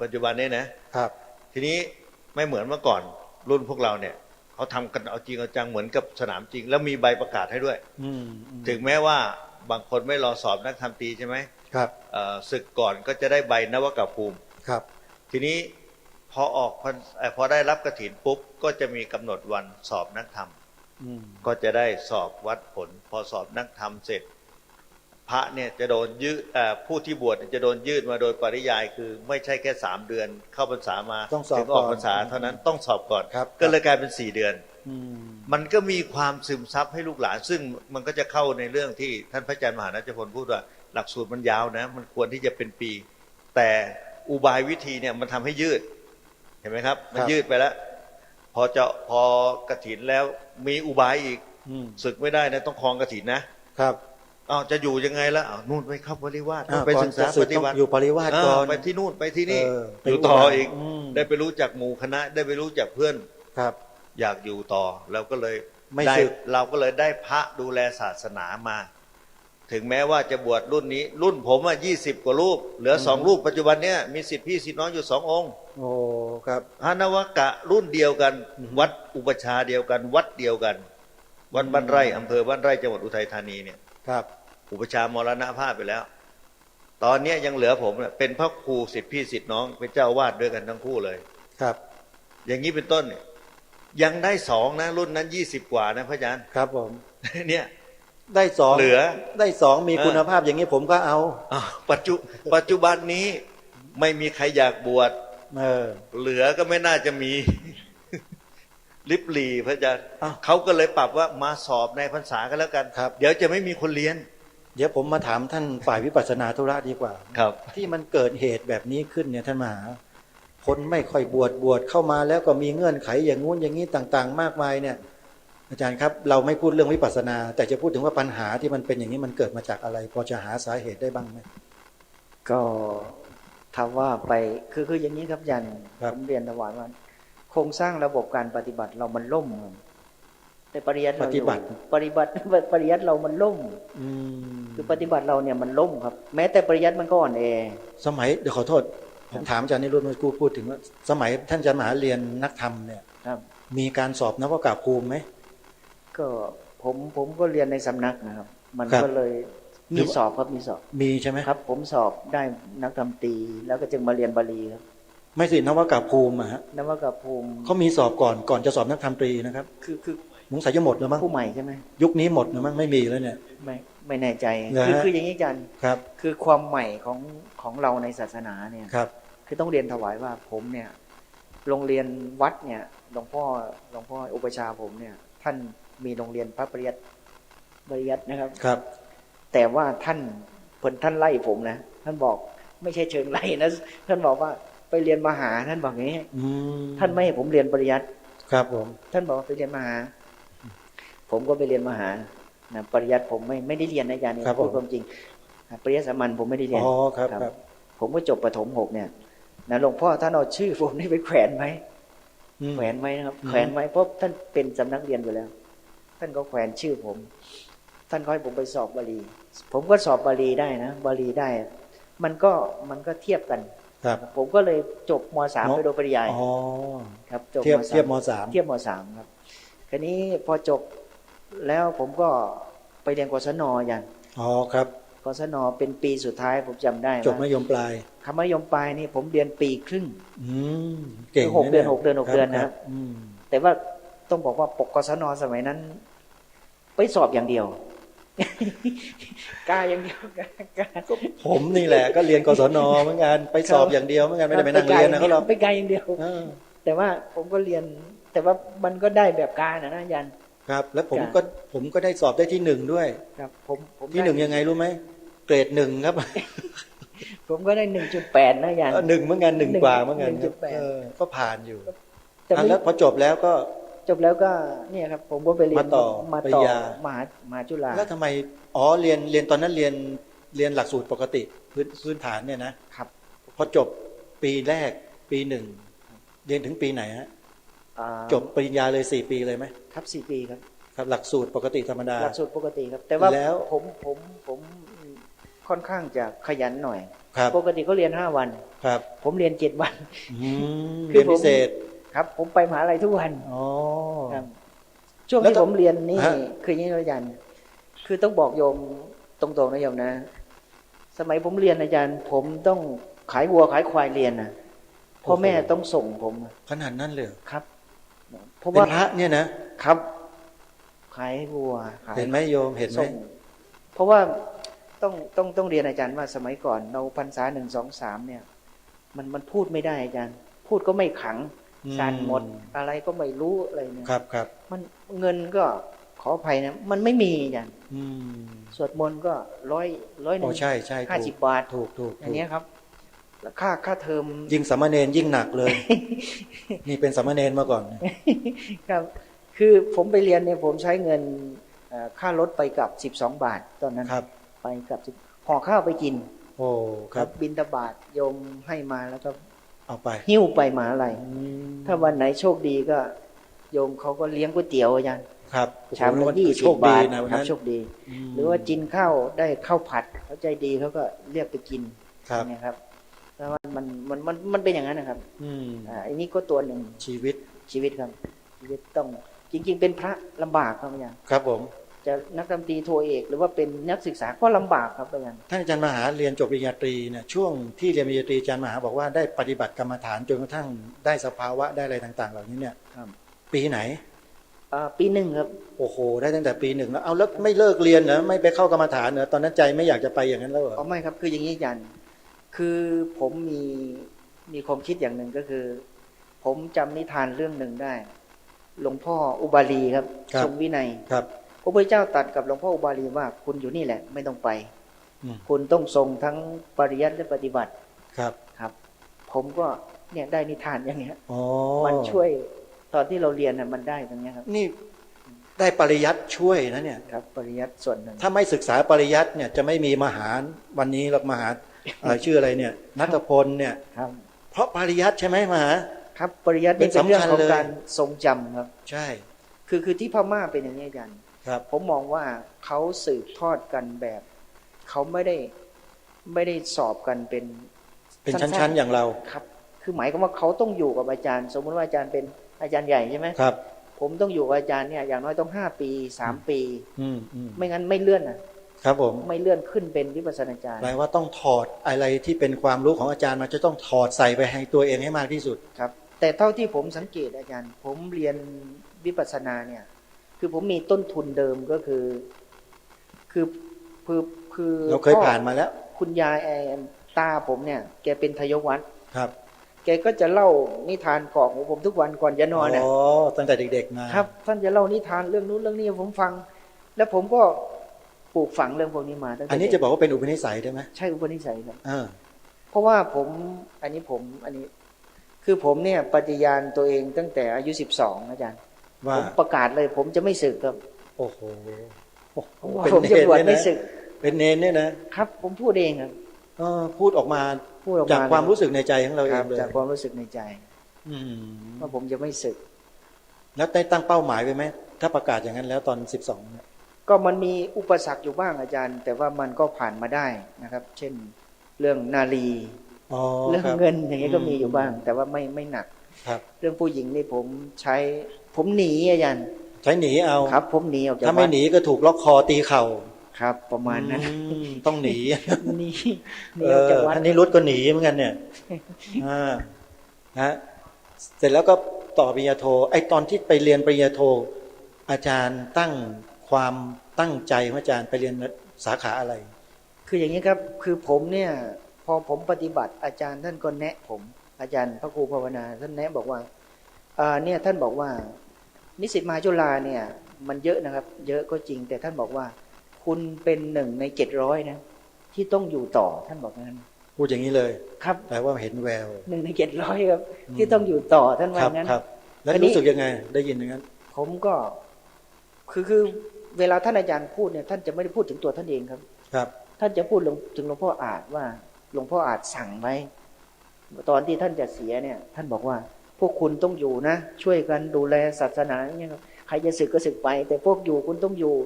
ปัจจุบันนี้นะ ครับ ทีนี้ไม่เหมือนเมื่อก่อนรุ่นพวกเราเนี่ยเขาทำกันเอาจริงเอาจังเหมือนกับสนามจริง แล้วมีใบประกาศให้ด้วย อืม ถึงแม้ว่าบางคนไม่รอสอบนักธรรมตรีใช่ไหม ครับ ศึกก่อนก็จะได้ใบนวกภูมิ ครับ ทีนี้พอออกพอได้รับกฐินปุ๊บก็จะมีกำหนดวันสอบนักธรรม อืม ก็จะได้สอบวัดผล พอสอบนักธรรมเสร็จ พระเนี่ยจะโดนยืดผู้ที่บวชจะโดนยืดมาโดยปริยายคือไม่ใช่แค่3 เดือนเข้าพรรษามา ต้องสอบ ถึงออก ก่อน พรรษาเท่านั้นต้องสอบก่อน ครับ ก็เลยกลายเป็น4 เดือน อืม มันก็มีความซึมซับให้ลูกหลาน ซึ่งมันก็จะเข้าในเรื่องที่ท่านพระอาจารย์มหาณัฐพลพูดว่าหลักสูตรมันยาวนะมันควรที่จะเป็นปี แต่อุบายวิธีเนี่ยมันทำให้ยืดเห็นไหมครับ มันยืดไปแล้ว พอกฐินแล้วมีอุบายอีก อืม ศึกไม่ได้นะต้องครองกฐินนะครับ อ้าวจะอยู่ยังไงล่ะอ้าวนู่นไปเข้าปริวาสไป ก่อน ศึกษา จะสึ ป ก ฏิ ต้อง บัติ อยู่ปริวาสก่อน ไปที่นู่นไปที่นี่ ไป อยู่ต่ออีก ม ได้ไปรู้จักหมู่คณะ ได้ไปรู้จักเพื่อน ครับ อยากอยู่ต่อเราก็เลย ไม่ ได้ สึก เราก็เลยได้พระดูแลศาสนามา ถึงแม้ว่าจะบวชรุ่นนี้ รุ่นผม20 กว่ารูป เหลือ2 รูปปัจจุบันเนี้ยมีศิษย์พี่ศิษย์น้องอยู่2 องค์ โอ้ครับ พระนวกะรุ่นเดียวกัน อือฮึ วัดอุปชฌาย์เดียวกัน วัดเดียวกัน วัดบ้านไร่อำเภอบ้านไร่จังหวัดอุทัยธานีเนี่ย ครับ อุปชฌาย์มรณภาพไปแล้ว ตอนเนี้ยยังเหลือผมเนี่ยเป็นพระครูศิษย์พี่ศิษย์น้องเป็นเจ้าวาดด้วยกันทั้งคู่เลย ครับ อย่างนี้เป็นต้นเนี่ยยังได้2นะรุ่นนั้น20 กว่านะพระอาจารย์ ครับผม เนี่ย ได้สอง เหลือ ได้สองมีคุณภาพอย่างนี้ผมก็เอา อ้าวปัจจุบันนี้ไม่มีใครอยากบวช เออ เหลือก็ไม่น่าจะมี ลิบหลีพระอาจารย์ อ้าว เขาก็เลยปรับว่ามาสอบในพรรษากันแล้วกัน ครับ เดี๋ยวจะไม่มีคนเรียน เดี๋ยวผมมาถามท่านฝ่ายวิปัสสนาธุระดีกว่า ครับ ที่มันเกิดเหตุแบบนี้ขึ้นเนี่ยท่านมหาคนไม่ค่อยบวชเข้ามาแล้วก็มีเงื่อนไขอย่างงู้นอย่างนี้ต่าง ๆ มากมายเนี่ย อาจารย์ครับเราไม่พูดเรื่องวิปัสสนา แต่จะพูดถึงว่าปัญหาที่มันเป็นอย่างนี้มันเกิดมาจากอะไร พอจะหาสาเหตุได้บ้างไหม ก็ถามว่าไปคืออย่างนี้ครับอาจารย์ ครับ ผมเรียนถวายว่าโครงสร้างระบบการปฏิบัติเรามันล่มแต่ปริยัติเราอยู่ปฏิบัติปริยัติเรามันล่ม อืม คือปฏิบัติเราเนี่ยมันล่มครับ แม้แต่ปริยัติมันก็อ่อนแอ สมัยเดี๋ยวขอโทษ ผมถามอาจารย์นิรุตเมื่อกี้พูดถึงว่าสมัยท่านอาจารย์มหาเรียนนักธรรมเนี่ย ครับ มีการสอบนวกภูมิไหม ก็ผมก็เรียนในสำนักนะครับ มัน ครับ ก็เลยมีสอบครับมีสอบ มีใช่ไหม ครับ ผมสอบได้นักธรรมตรีแล้วก็จึงมาเรียนบาลีครับ ไม่สินวกภูมิอะฮะ นวกภูมิ เขามีสอบก่อนจะสอบนักธรรมตรีนะครับ คือ สงสัยจะหมดแล้วมั้ง ผู้ใหม่ใช่ไหม ยุคนี้หมดแล้วมั้งไม่มีแล้วเนี่ย ไม่แน่ใจ เหรอฮะ คืออย่างนี้อาจารย์ ครับ คือความใหม่ของเราในศาสนาเนี่ย ครับ คือต้องเรียนถวายว่าผมเนี่ยโรงเรียนวัดเนี่ยหลวงพ่ออุปชฌาย์ผมเนี่ย ท่านมีโรงเรียนพระปริยัตินะครับ ครับ แต่ว่าท่านไล่ผมนะท่านบอกไม่ใช่เชิงไล่นะท่านบอกว่าไปเรียนมหาท่านบอกอย่างนี้ อืม ท่านไม่ให้ผมเรียนปริยัติ ครับผม ท่านบอกว่าไปเรียนมหา ผมก็ไปเรียนมหานะปริยัติผมไม่ได้เรียนนะอาจารย์นี่พูดความจริงปริยัติสามัญผมไม่ได้เรียน อ๋อครับครับ ผมก็จบประถม6เนี่ยนะหลวงพ่อท่านเอาชื่อผมนี่ไปแขวนไหม อืม แขวนไว้นะครับ อืม แขวนไว้เพราะท่านเป็นสำนักเรียนอยู่แล้ว ท่านก็แขวนชื่อผม ท่านก็ให้ผมไปสอบบาลี ผมก็สอบบาลีได้นะบาลีได้ มันก็เทียบกัน ครับ ผมก็เลยจบม.3ไปโดยปริยาย อ๋อ ครับจบ เทียบ ม.3 เทียบมสาม เทียบม.3 ครับคราวนี้พอจบแล้วผมก็ไปเรียนกศนอย่าง อ๋อครับ กศนเป็นปีสุดท้ายผมจำได้ จบมัธยมปลาย คำมัธยมปลายนี่ผมเรียนปีครึ่ง อืมเก่ง คือ6 ะ เดือน ย 6 เดือน 6 เดือนนะครับ อืม แต่ว่าต้องบอกว่าปกกศนสมัยนั้น ไปสอบอย่างเดียว กล้าอย่างเดียวกล้า ผมนี่แหละก็เรียนกศนเหมือนกันไปสอบอย่างเดียวเหมือนกันไม่ได้ไปนั่งเรียนนะเขาหรอก ไปไกลอย่างเดียว เออ แต่ว่าผมก็เรียน แต่ว่ามันก็ได้แบบกานะอาจารย์ ครับ แล้วผมก็ได้สอบได้ที่1ด้วย ครับผม ที่1ยังไงรู้ไหมเกรด1ครับ ผมก็ได้ 1.8 นะอาจารย์ หนึ่งเหมือนกัน1 กว่าเหมือนกัน 1.8 ก็ผ่านอยู่ แต่ไม่ แล้วพอจบแล้วก็ จบแล้วก็เนี่ยครับ ผมก็ไปเรียน มาต่อปริญญา มหาจุฬา แล้วทำไมเรียนตอนนั้นเรียนหลักสูตรปกติพื้นฐานเนี่ยนะครับ พอจบปีแรกปี1เรียนถึงปีไหนฮะ อ่า จบปริญญาเลย4 ปีเลยไหม ครับ4 ปีครับ ครับหลักสูตรปกติธรรมดา หลักสูตรปกติครับ แต่ว่า แล้ว ผมค่อนข้างจะขยันหน่อย ครับ ปกติเขาเรียน5 วัน ครับ ผมเรียน7 วัน อืม คือ เรียนพิเศษ ครับ ผมไปมหาลัยทุกวัน อ๋อ ครับช่วง แล้ว ที่ ก็ ผมเรียนนี่ ฮะ คืออย่างนี้นะอาจารย์คือต้องบอกโยมตรงๆนะโยมนะ สมัยผมเรียนอาจารย์ ผมต้องขายวัวขายควายเรียนนะพ่อแม่ต้องส่งผมอะ ขนาดนั้นเลยเหรอ ครับ เพราะ เป็น ว่า พระเนี่ยนะครับ ขายวัวขาย เห็นไหมโยมเห็นไหม ส่งเพราะว่าต้องเรียนอาจารย์ว่าสมัยก่อนเราพรรษา1 2 3เนี่ยมันพูดไม่ได้อาจารย์ พูดก็ไม่ขังสั่นหมดอะไรก็ไม่รู้อะไรเนี่ย ครับครับ มันเงินก็ขออภัยนะมันไม่มีอาจารย์ อืม สวดมนต์ก็ร้อยห โอ้ นึ่ง ใช่ใช่ 50 บาท ถูก อย่างเงี้ยครับ แล้วค่าเทอม ยิ่งสามเณรยิ่งหนักเลย นี่เป็นสามเณรมาก่อน ครับ คือผมไปเรียนเนี่ยผมใช้เงินค่ารถไปกลับ12 บาทตอนนั้น ครับ ไปกลับห่อข้าวไปกิน โอ้ครับ บิณฑบาตโยมให้มาแล้วก็ เอาไป หิ้วไปมหาอะไร อืม ถ้าวันไหนโชคดีก็โยมเขาก็เลี้ยงก๋วยเตี๋ยวอาจารย์ ครับ ชามละ โอ้โห 20 โชคดี บาท นะวัน ครับ นั้น โชคดี ม หรือว่ากินข้าวได้ข้าวผัดเขาใจดีเขาก็เรียกไปกิน ครับ นะครับแต่ว่ามันเป็นอย่างนั้นนะครับ อืม อันนี้ก็ตัวหนึ่ง ชีวิต ชีวิตครับชีวิตต้องจริง ๆ เป็นพระลำบากครับอาจารย์ ครับผม จะนักดนตรีโทเอก หรือว่าเป็นนักศึกษาก็ลำบากครับอาจารย์ ท่านอาจารย์มหาเรียนจบปริญญาตรีเนี่ยช่วงที่เรียนปริญญาตรีอาจารย์มหาบอกว่าได้ปฏิบัติกรรมฐานจนกระทั่งได้สภาวะได้อะไรต่างๆ เหล่านี้เนี่ย ครับ ปีไหน ปี 1ครับ โอ้โหได้ตั้งแต่ปี 1แล้วเอาแล้วไม่เลิกเรียนเหรอไม่ไปเข้ากรรมฐานเหรอตอนนั้นใจไม่อยากจะไปอย่างนั้นแล้วเหรอ อ๋อไม่ครับคืออย่างนี้อาจารย์คือผมมีความคิดอย่างหนึ่งก็คือ ผมจำนิทานเรื่องหนึ่งได้ หลวงพ่ออุบาลีครับทรงวินัย ครับ พระพุทธเจ้าตรัสกับหลวงพ่ออุบาลีว่าคุณอยู่นี่แหละไม่ต้องไป อืม คุณต้องทรงทั้งปริยัติและปฏิบัติ ครับ ครับ ผมก็เนี่ยได้นิทานอย่างเงี้ย อ๋อ มันช่วยตอนที่เราเรียนน่ะมันได้ตรงเนี้ยครับ นี่ได้ปริยัติช่วยนะเนี่ย ครับ ปริยัติส่วนหนึ่ง ถ้าไม่ศึกษาปริยัติเนี่ยจะไม่มีมหาวันนี้หรอกมหาชื่ออะไรเนี่ยนัทพลเนี่ย ครับ เพราะปริยัติใช่ไหมมหา ครับปริยัตินี่เป็นเรื่องของ เป็นสำคัญเลย การทรงจำครับ ใช่ คือที่พม่าเป็นอย่างนี้อาจารย์ ครับ ผมมองว่าเขาสืบทอดกันแบบเขาไม่ได้สอบกันเป็น เป็น สั้นๆ ชั้นๆอย่างเรา ครับ คือหมายความว่าเขาต้องอยู่กับอาจารย์ สมมติว่าอาจารย์เป็นอาจารย์ใหญ่ใช่ไหม ครับ ผมต้องอยู่กับอาจารย์เนี่ยอย่างน้อยต้อง5 ปี3 ปี อืม ไม่งั้นไม่เลื่อนนะครับ ผม ไม่เลื่อนขึ้นเป็นวิปัสสนาจารย์ แปลว่าต้องถอดอะไรที่เป็นความรู้ของอาจารย์มาจะต้องถอดใส่ไปให้ตัวเองให้มากที่สุด ครับ แต่เท่าที่ผมสังเกตอาจารย์ ผมเรียนวิปัสสนาเนี่ย คือผมมีต้นทุนเดิมก็คือคือ เราเคยผ่านมาแล้ว คุณยายตาผมเนี่ย แกเป็นทายกวัด ครับ แกก็จะเล่านิทานกรอกของผมทุกวันก่อนจะนอนเนี่ย อ๋อตั้งแต่เด็กๆมา ครับ ท่านจะเล่านิทานเรื่องนู้นเรื่องนี้ให้ผมฟัง แล้วผมก็ปลูกฝังเรื่องพวกนี้มาตั้งแต่ อันนี้จะบอกว่าเป็นอุปนิสัยได้ไหม ใช่อุปนิสัยครับ อ่า เพราะว่าอันนี้คือผมเนี่ยปฏิญาณตัวเองตั้งแต่อายุ12อาจารย์ ว่า ผมประกาศเลย ผมจะไม่สึกครับ โอ้โห ผมจะบวชไม่สึก เป็นเนนเนี่ยนะครับ ผมพูดเองครับ พูดออกมา พูดออกมา จากความรู้สึกในใจของเราเอ ครั ง บ เลย จากความรู้สึกในใจ อืม ว่าผมจะไม่สึก แล้วได้ตั้งเป้าหมายไว้ไหมถ้าประกาศอย่างนั้นแล้วตอน12เนี่ย ก็มันมีอุปสรรคอยู่บ้างอาจารย์ แต่ว่ามันก็ผ่านมาได้นะครับ เช่นเรื่องนาลี อ๋อ เรื่อง ครับ เงินอย่างเงี้ยก็มีอยู่บ้าง แต่ว่าไม่หนัก ครับ เรื่องผู้หญิงนี่ผมหนีอาจารย์ ใช้หนีเอา ครับ ผมหนีออกจาก ถ้าไม่ วัด หนีก็ถูกล็อกคอตีเข่า ครับ ประมาณนั้น ต้องหนี หนีออกจากวัด ท่านนี้รุดก็หนีเหมือนกันเนี่ยฮะเสร็จแล้วก็ต่อปริญญาโทไอ้ตอนที่ไปเรียนปริญญาโท อาจารย์ตั้งความตั้งใจของอาจารย์ไปเรียนสาขาอะไร คืออย่างนี้ครับ คือผมเนี่ยพอผมปฏิบัติอาจารย์ท่านก็แนะผม อาจารย์พระครูภาวนาท่านแนะบอกว่าเนี่ยท่านบอกว่านิสิตมหาจุฬาเนี่ย มันเยอะนะครับ เยอะก็จริง แต่ท่านบอกว่า คุณเป็น1 ใน 700นะที่ต้องอยู่ต่อท่านบอกงั้น พูดอย่างนี้เลย ครับ แปลว่าเห็นแวว 1 ใน 700ครับ ที่ต้องอยู่ต่อท่านว่างั้น ครับ แล้ว อันนี้ รู้สึกยังไง ได้ยินอย่างนั้น ผมก็คือเวลาท่านอาจารย์พูดเนี่ยท่านจะไม่ได้พูดถึงตัวท่านเองครับ ครับ ท่านจะพูดถึงหลวงพ่ออาจว่าหลวงพ่ออาจสั่งไว้ตอนที่ท่านจะเสียเนี่ย ท่านบอกว่าพวกคุณต้องอยู่นะช่วยกันดูแลศาสนาเนี่ยครับใครจะสึกก็สึกไป แต่พวกอยู่คุณต้องอยู่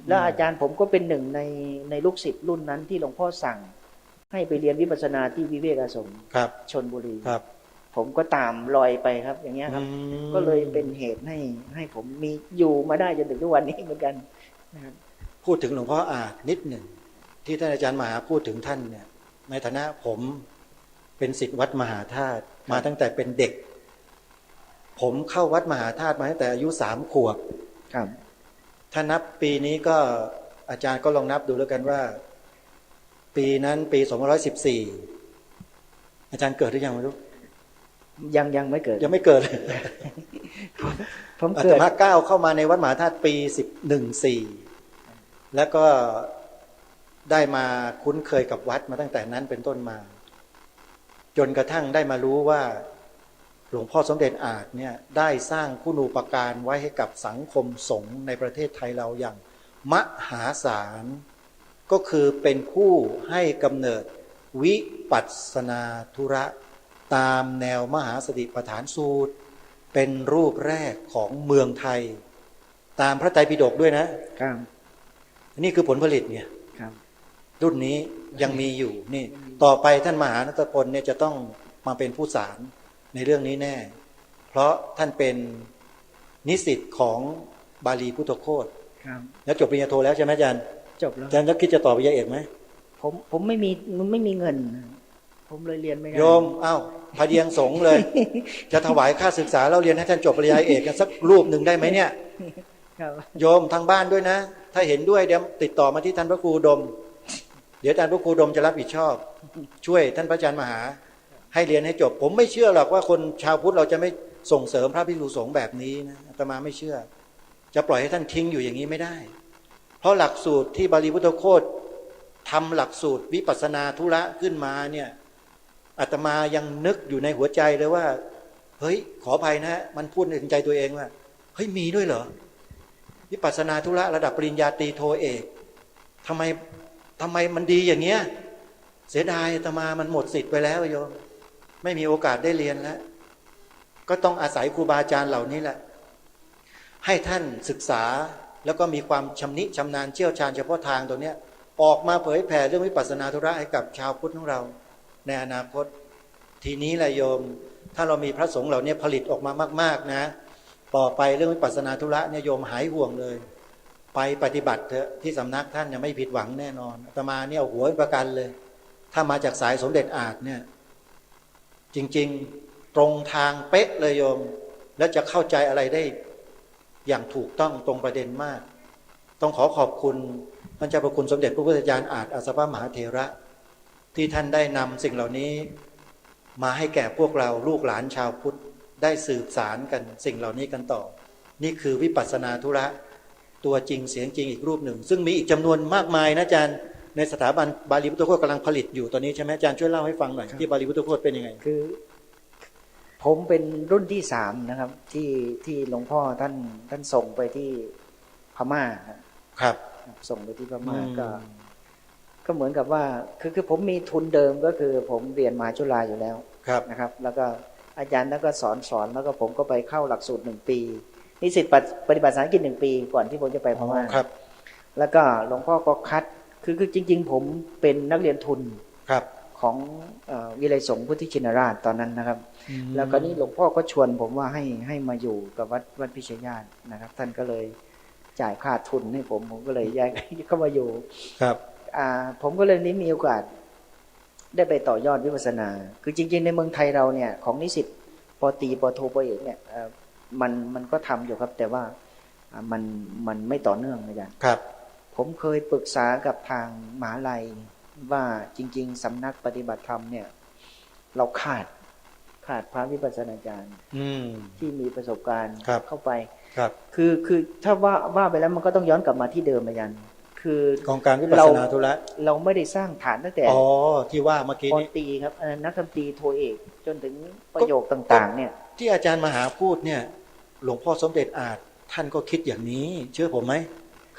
แล้วอาจารย์ผมก็เป็นหนึ่งในลูกศิษย์รุ่นนั้นที่หลวงพ่อสั่ง ให้ไปเรียนวิปัสสนาที่วิเวกอาสม ครับ ชลบุรี ครับ ผมก็ตามรอยไปครับ อย่างเงี้ยครับ ก็เลยเป็นเหตุให้ผมมีอยู่มาได้จนถึงทุกวันนี้เหมือนกันนะครับ พูดถึงหลวงพ่ออาจนิดหนึ่ง ที่ท่านอาจารย์มหาพูดถึงท่านเนี่ยในฐานะผมเป็นศิษย์วัดมหาธาตุมาตั้งแต่เป็นเด็กผมเข้าวัดมหาธาตุมาตั้งแต่อายุ3 ขวบครับถ้านับปีนี้ก็อาจารย์ก็ลองนับดูแล้วกันว่าปีนั้นปี2514อาจารย์เกิดหรือยังไม่รู้ยังไม่เกิดยังไม่เกิด ผมเกิดอาตมาก้าวเข้ามาในวัดมหาธาตุปี14แล้วก็ได้มาคุ้นเคยกับวัดมาตั้งแต่นั้นเป็นต้นมาจนกระทั่งได้มารู้ว่าหลวงพ่อสมเด็จอาจเนี่ยได้สร้างคุณูปการไว้ให้กับสังคมสงฆ์ในประเทศไทยเราอย่างมหาศาลก็คือเป็นผู้ให้กำเนิดวิปัสสนาธุระตามแนวมหาสติปัฏฐานสูตรเป็นรูปแรกของเมืองไทยตามพระไตรปิฎกด้วยนะครับนี่คือผลผลิตเนี่ยครับรุ่นนี้ยังมีอยู่นี่ต่อไปท่านมหาณัฐพลเนี่ยจะต้องมาเป็นผู้สารในเรื่องนี้แน่เพราะท่านเป็นนิสิตของบาลีพุทธโคตแล้วจบปริญญาโทแล้วใช่ไหมอาจารย์จบแล้วอาจารย์แล้วคิดจะต่อปริญญาเอกไหมผมไม่มีเงินผมเลยเรียนไม่ได้โยมอ้าวพเดียงสงเลย จะถวายค่าศึกษาแล้วเรียนให้ท่านจบปริญญาเอกกันสักรูปหนึ่งได้ไหมเนี่ยโยมทางบ้านด้วยนะถ้าเห็นด้วยเดี๋ยวติดต่อมาที่ท่านพระครูอุดมเดี๋ยวท่านพระครูอุดมจะรับผิดชอบช่วยท่านพระอาจารย์มหาให้เรียนให้จบผมไม่เชื่อหรอกว่าคนชาวพุทธเราจะไม่ส่งเสริมพระภิกษุสงฆ์แบบนี้นะอาตมาไม่เชื่อจะปล่อยให้ท่านทิ้งอยู่อย่างนี้ไม่ได้เพราะหลักสูตรที่บาลีพุทธโคตทำหลักสูตรวิปัสสนาธุระขึ้นมาเนี่ยอาตมายังนึกอยู่ในหัวใจเลยว่าเฮ้ยขออภัยนะมันพูดในใจตัวเองว่าเฮ้ยมีด้วยเหรอวิปัสสนาธุระระดับปริญญาตรีโทเอกทำไมมันดีอย่างเงี้ยเสียดายอาตมามันหมดสิทธิ์ไปแล้วโยมไม่มีโอกาสได้เรียนแล้วก็ต้องอาศัยครูบาอาจารย์เหล่านี้แหละให้ท่านศึกษาแล้วก็มีความชำนิชำนาญเชี่ยวชาญเฉพาะทางตัวเนี้ยออกมาเผยแผ่เรื่องวิปัสสนาธุระให้กับชาวพุทธของเราในอนาคตทีนี้แหละโยมถ้าเรามีพระสงฆ์เหล่านี้ผลิตออกมามากๆนะต่อไปเรื่องวิปัสสนาธุระเนี่ยโยมหายห่วงเลยไปปฏิบัติเถอะที่สำนักท่านเนี่ยไม่ผิดหวังแน่นอนอาตมาเนี่ยเอาหัวประกันเลยถ้ามาจากสายสมเด็จอาจเนี่ยจริงๆตรงทางเป๊ะเลยโยมและจะเข้าใจอะไรได้อย่างถูกต้องตรงประเด็นมากต้องขอขอบคุณท่านเจ้าพระคุณสมเด็จพระพุทธจารย์อาจอัสสปมหาเถระที่ท่านได้นำสิ่งเหล่านี้มาให้แก่พวกเราลูกหลานชาวพุทธได้สืบสารกันสิ่งเหล่านี้กันต่อนี่คือวิปัสสนาธุระตัวจริงเสียงจริงอีกรูปหนึ่งซึ่งมีอีกจำนวนมากมายนะอาจารย์ในสถาบันบาลีพุทธโคตกำลังผลิตอยู่ตอนนี้ใช่ไหมอาจารย์ช่วยเล่าให้ฟังหน่อยที่บาลีพุทธโคตเป็นยังไงคือผมเป็นรุ่นที่3นะครับที่หลวงพ่อท่านส่งไปที่พม่าครับส่งไปที่พม่าก็เหมือนกับว่าคือผมมีทุนเดิมก็คือผมเรียนมหาจุฬาอยู่แล้วนะครับแล้วก็อาจารย์แล้วก็สอนแล้วก็ผมก็ไปเข้าหลักสูตร1 ปีนิสิตปฏิบัติภาษาอังกฤษ1 ปีก่อนที่ผมจะไปพม่าครับแล้วก็หลวงพ่อก็คัดคือจริงๆผมเป็นนักเรียนทุนของวิไลสงฆ์พุทธิชินราชตอนนั้นนะครับแล้วก็นี่หลวงพ่อก็ชวนผมว่าให้มาอยู่กับวัดพิชญาณนะครับท่านก็เลยจ่ายค่าทุนให้ผมก็เลยย้ายเข้ามาอยู่ครับผมก็เลยนี้มีโอกาสได้ไปต่อยอดวิปัสสนาคือจริงๆในเมืองไทยเราเนี่ยของนิสิตป.ตรีป.โทป.เอกเนี่ยมันก็ทำอยู่ครับแต่ว่ามันไม่ต่อเนื่องอาจารย์ครับผมเคยปรึกษากับทางมหาลัยว่าจริงๆสำนักปฏิบัติธรรมเนี่ยเราขาดพระวิปัสสนาจารย์ที่มีประสบการณ์เข้าไปคือถ้าว่าไปแล้วมันก็ต้องย้อนกลับมาที่เดิมอาจารย์คือกองการวิปัสสนาธุระเราไม่ได้สร้างฐานตั้งแต่ที่ว่าเมื่อกี้นี้ป.ตรีครับนักธรรมตรีโทเอกจนถึงประโยคต่างๆเนี่ยที่อาจารย์มหาพูดเนี่ยหลวงพ่อสมเด็จอาจท่านก็คิดอย่างนี้เชื่อผมไหม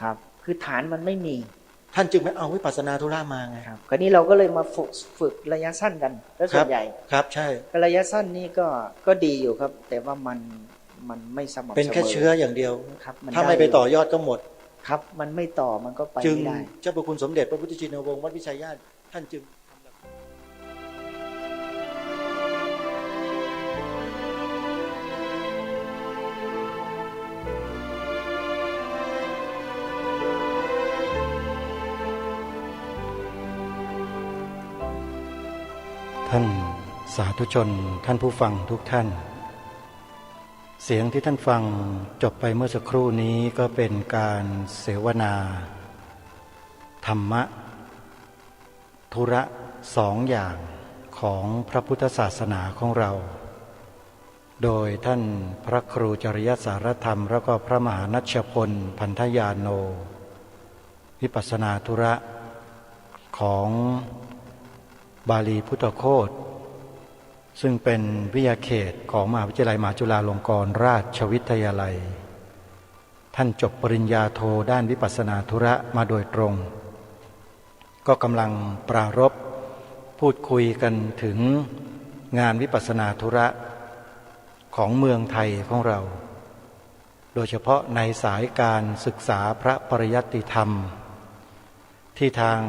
ครับคือฐานมันไม่มีท่านจึงไม่เอาวิปัสสนาธุระมาไงครับคราวนี้เราก็เลยมาฝึกระยะสั้นกันแล้วส่วนใหญ่ครับใช่ระยะสั้นนี่ก็ดีอยู่ครับแต่ว่ามันไม่สม่ำเสมอเป็นแค่เชื้ออย่างเดียวครับถ้าไม่ไปต่อยอดก็หมดครับมันไม่ต่อมันก็ไปไม่ได้เจ้าพระคุณสมเด็จพระพุทธชินวงศ์วัดวิชัยญาณท่านจึง ท่านสาธุชนท่านผู้ฟังทุกท่านเสียงที่ท่านฟังจบไปเมื่อสักครู่นี้ก็เป็นการเสวนาธรรมะธุระสองอย่างของพระพุทธศาสนาของเราโดยท่านพระครูจริยสารธรรมแล้วก็พระมหานัชพลพันธญาโนวิปัสสนาธุระของบาลีพุทธโคตซึ่งเป็นวิทยาเขตของมหาวิทยาลัยมหาจุฬาลงกรณราชวิทยาลัยท่านจบปริญญาโทด้านวิปัสสนาธุระมาโดยตรงก็กำลังปรารภพูดคุยกันถึงงานวิปัสสนาธุระของเมืองไทยของเราโดยเฉพาะในสายการศึกษาพระปริยัติธรรมที่ทาง